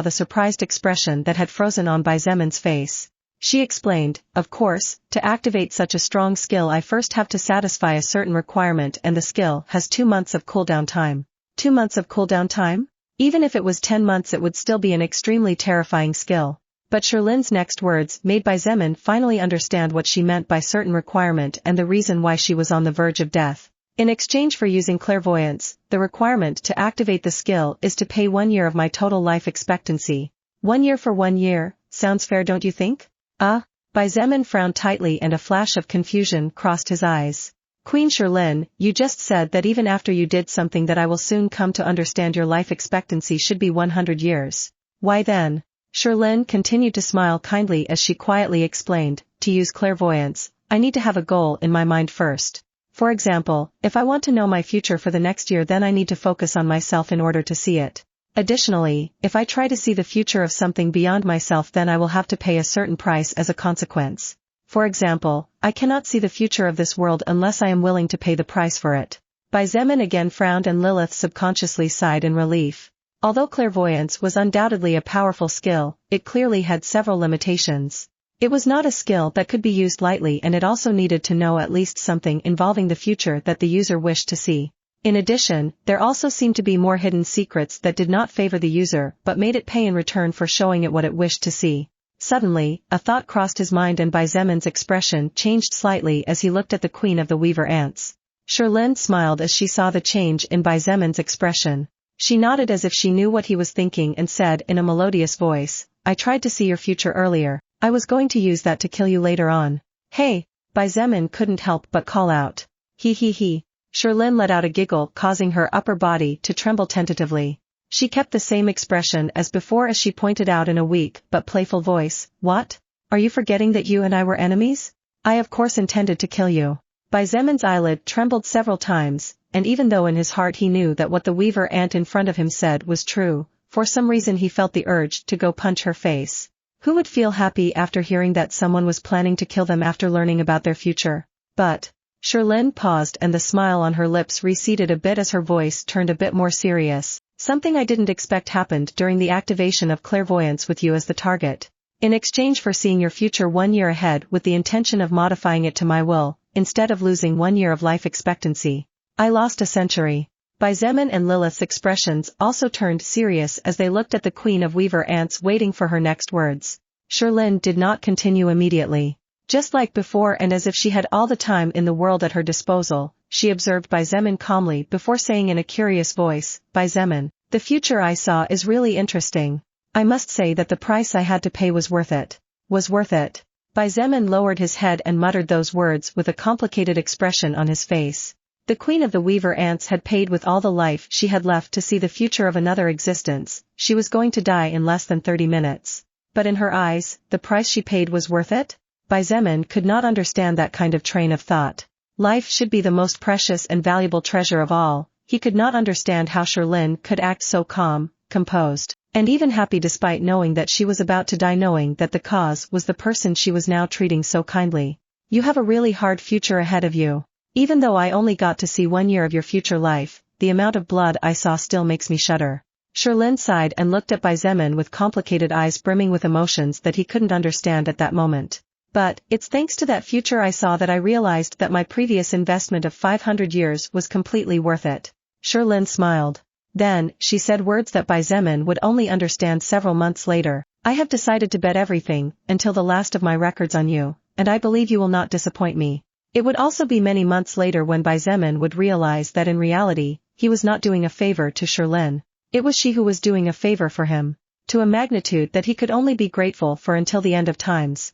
the surprised expression that had frozen on Baizemen's face. She explained, of course, to activate such a strong skill I first have to satisfy a certain requirement and the skill has 2 months of cooldown time. 2 months of cooldown time? Even if it was 10 months it would still be an extremely terrifying skill. But Sherlyn's next words made Baizemen finally understand what she meant by certain requirement and the reason why she was on the verge of death. In exchange for using clairvoyance, the requirement to activate the skill is to pay 1 year of my total life expectancy. 1 year for 1 year, sounds fair, don't you think? Baizemen frowned tightly and a flash of confusion crossed his eyes. Queen Sherlyn, you just said that even after you did something that I will soon come to understand your life expectancy should be 100 years. Why then? Sherlyn continued to smile kindly as she quietly explained, to use clairvoyance, I need to have a goal in my mind first. For example, if I want to know my future for the next year then I need to focus on myself in order to see it. Additionally, if I try to see the future of something beyond myself then I will have to pay a certain price as a consequence. For example, I cannot see the future of this world unless I am willing to pay the price for it. Baizemen again frowned and Lilith subconsciously sighed in relief. Although clairvoyance was undoubtedly a powerful skill, it clearly had several limitations. It was not a skill that could be used lightly and it also needed to know at least something involving the future that the user wished to see. In addition, there also seemed to be more hidden secrets that did not favor the user but made it pay in return for showing it what it wished to see. Suddenly, a thought crossed his mind and Baizemen's expression changed slightly as he looked at the Queen of the Weaver Ants. Sherlyn smiled as she saw the change in Baizemen's expression. She nodded as if she knew what he was thinking and said in a melodious voice, I tried to see your future earlier. I was going to use that to kill you later on. Hey! Baizemen couldn't help but call out. He. Sherlyn let out a giggle causing her upper body to tremble tentatively. She kept the same expression as before as she pointed out in a weak but playful voice, What? Are you forgetting that you and I were enemies? I of course intended to kill you. Baizemen's eyelid trembled several times, and even though in his heart he knew that what the weaver ant in front of him said was true, for some reason he felt the urge to go punch her face. Who would feel happy after hearing that someone was planning to kill them after learning about their future? But Sherlyn paused and the smile on her lips receded a bit as her voice turned a bit more serious. Something I didn't expect happened during the activation of clairvoyance with you as the target. In exchange for seeing your future 1 year ahead with the intention of modifying it to my will, instead of losing 1 year of life expectancy, I lost a century. Baizemen and Lilith's expressions also turned serious as they looked at the Queen of Weaver Ants waiting for her next words. Sherlyn did not continue immediately. Just like before and as if she had all the time in the world at her disposal, she observed Baizemen calmly before saying in a curious voice, Baizemen, the future I saw is really interesting. I must say that the price I had to pay was worth it. Was worth it. Baizemen lowered his head and muttered those words with a complicated expression on his face. The Queen of the Weaver Ants had paid with all the life she had left to see the future of another existence. She was going to die in less than 30 minutes. But in her eyes, the price she paid was worth it? Baizemen could not understand that kind of train of thought. Life should be the most precious and valuable treasure of all. He could not understand how Sherlyn could act so calm, composed, and even happy despite knowing that she was about to die, knowing that the cause was the person she was now treating so kindly. You have a really hard future ahead of you. Even though I only got to see 1 year of your future life, the amount of blood I saw still makes me shudder. Sherlyn sighed and looked at Baizemen with complicated eyes brimming with emotions that he couldn't understand at that moment. But, it's thanks to that future I saw that I realized that my previous investment of 500 years was completely worth it. Sherlyn smiled. Then, she said words that Baizemen would only understand several months later. I have decided to bet everything, until the last of my records on you, and I believe you will not disappoint me. It would also be many months later when Baizemen would realize that in reality, he was not doing a favor to Sherlyn. It was she who was doing a favor for him. To a magnitude that he could only be grateful for until the end of times.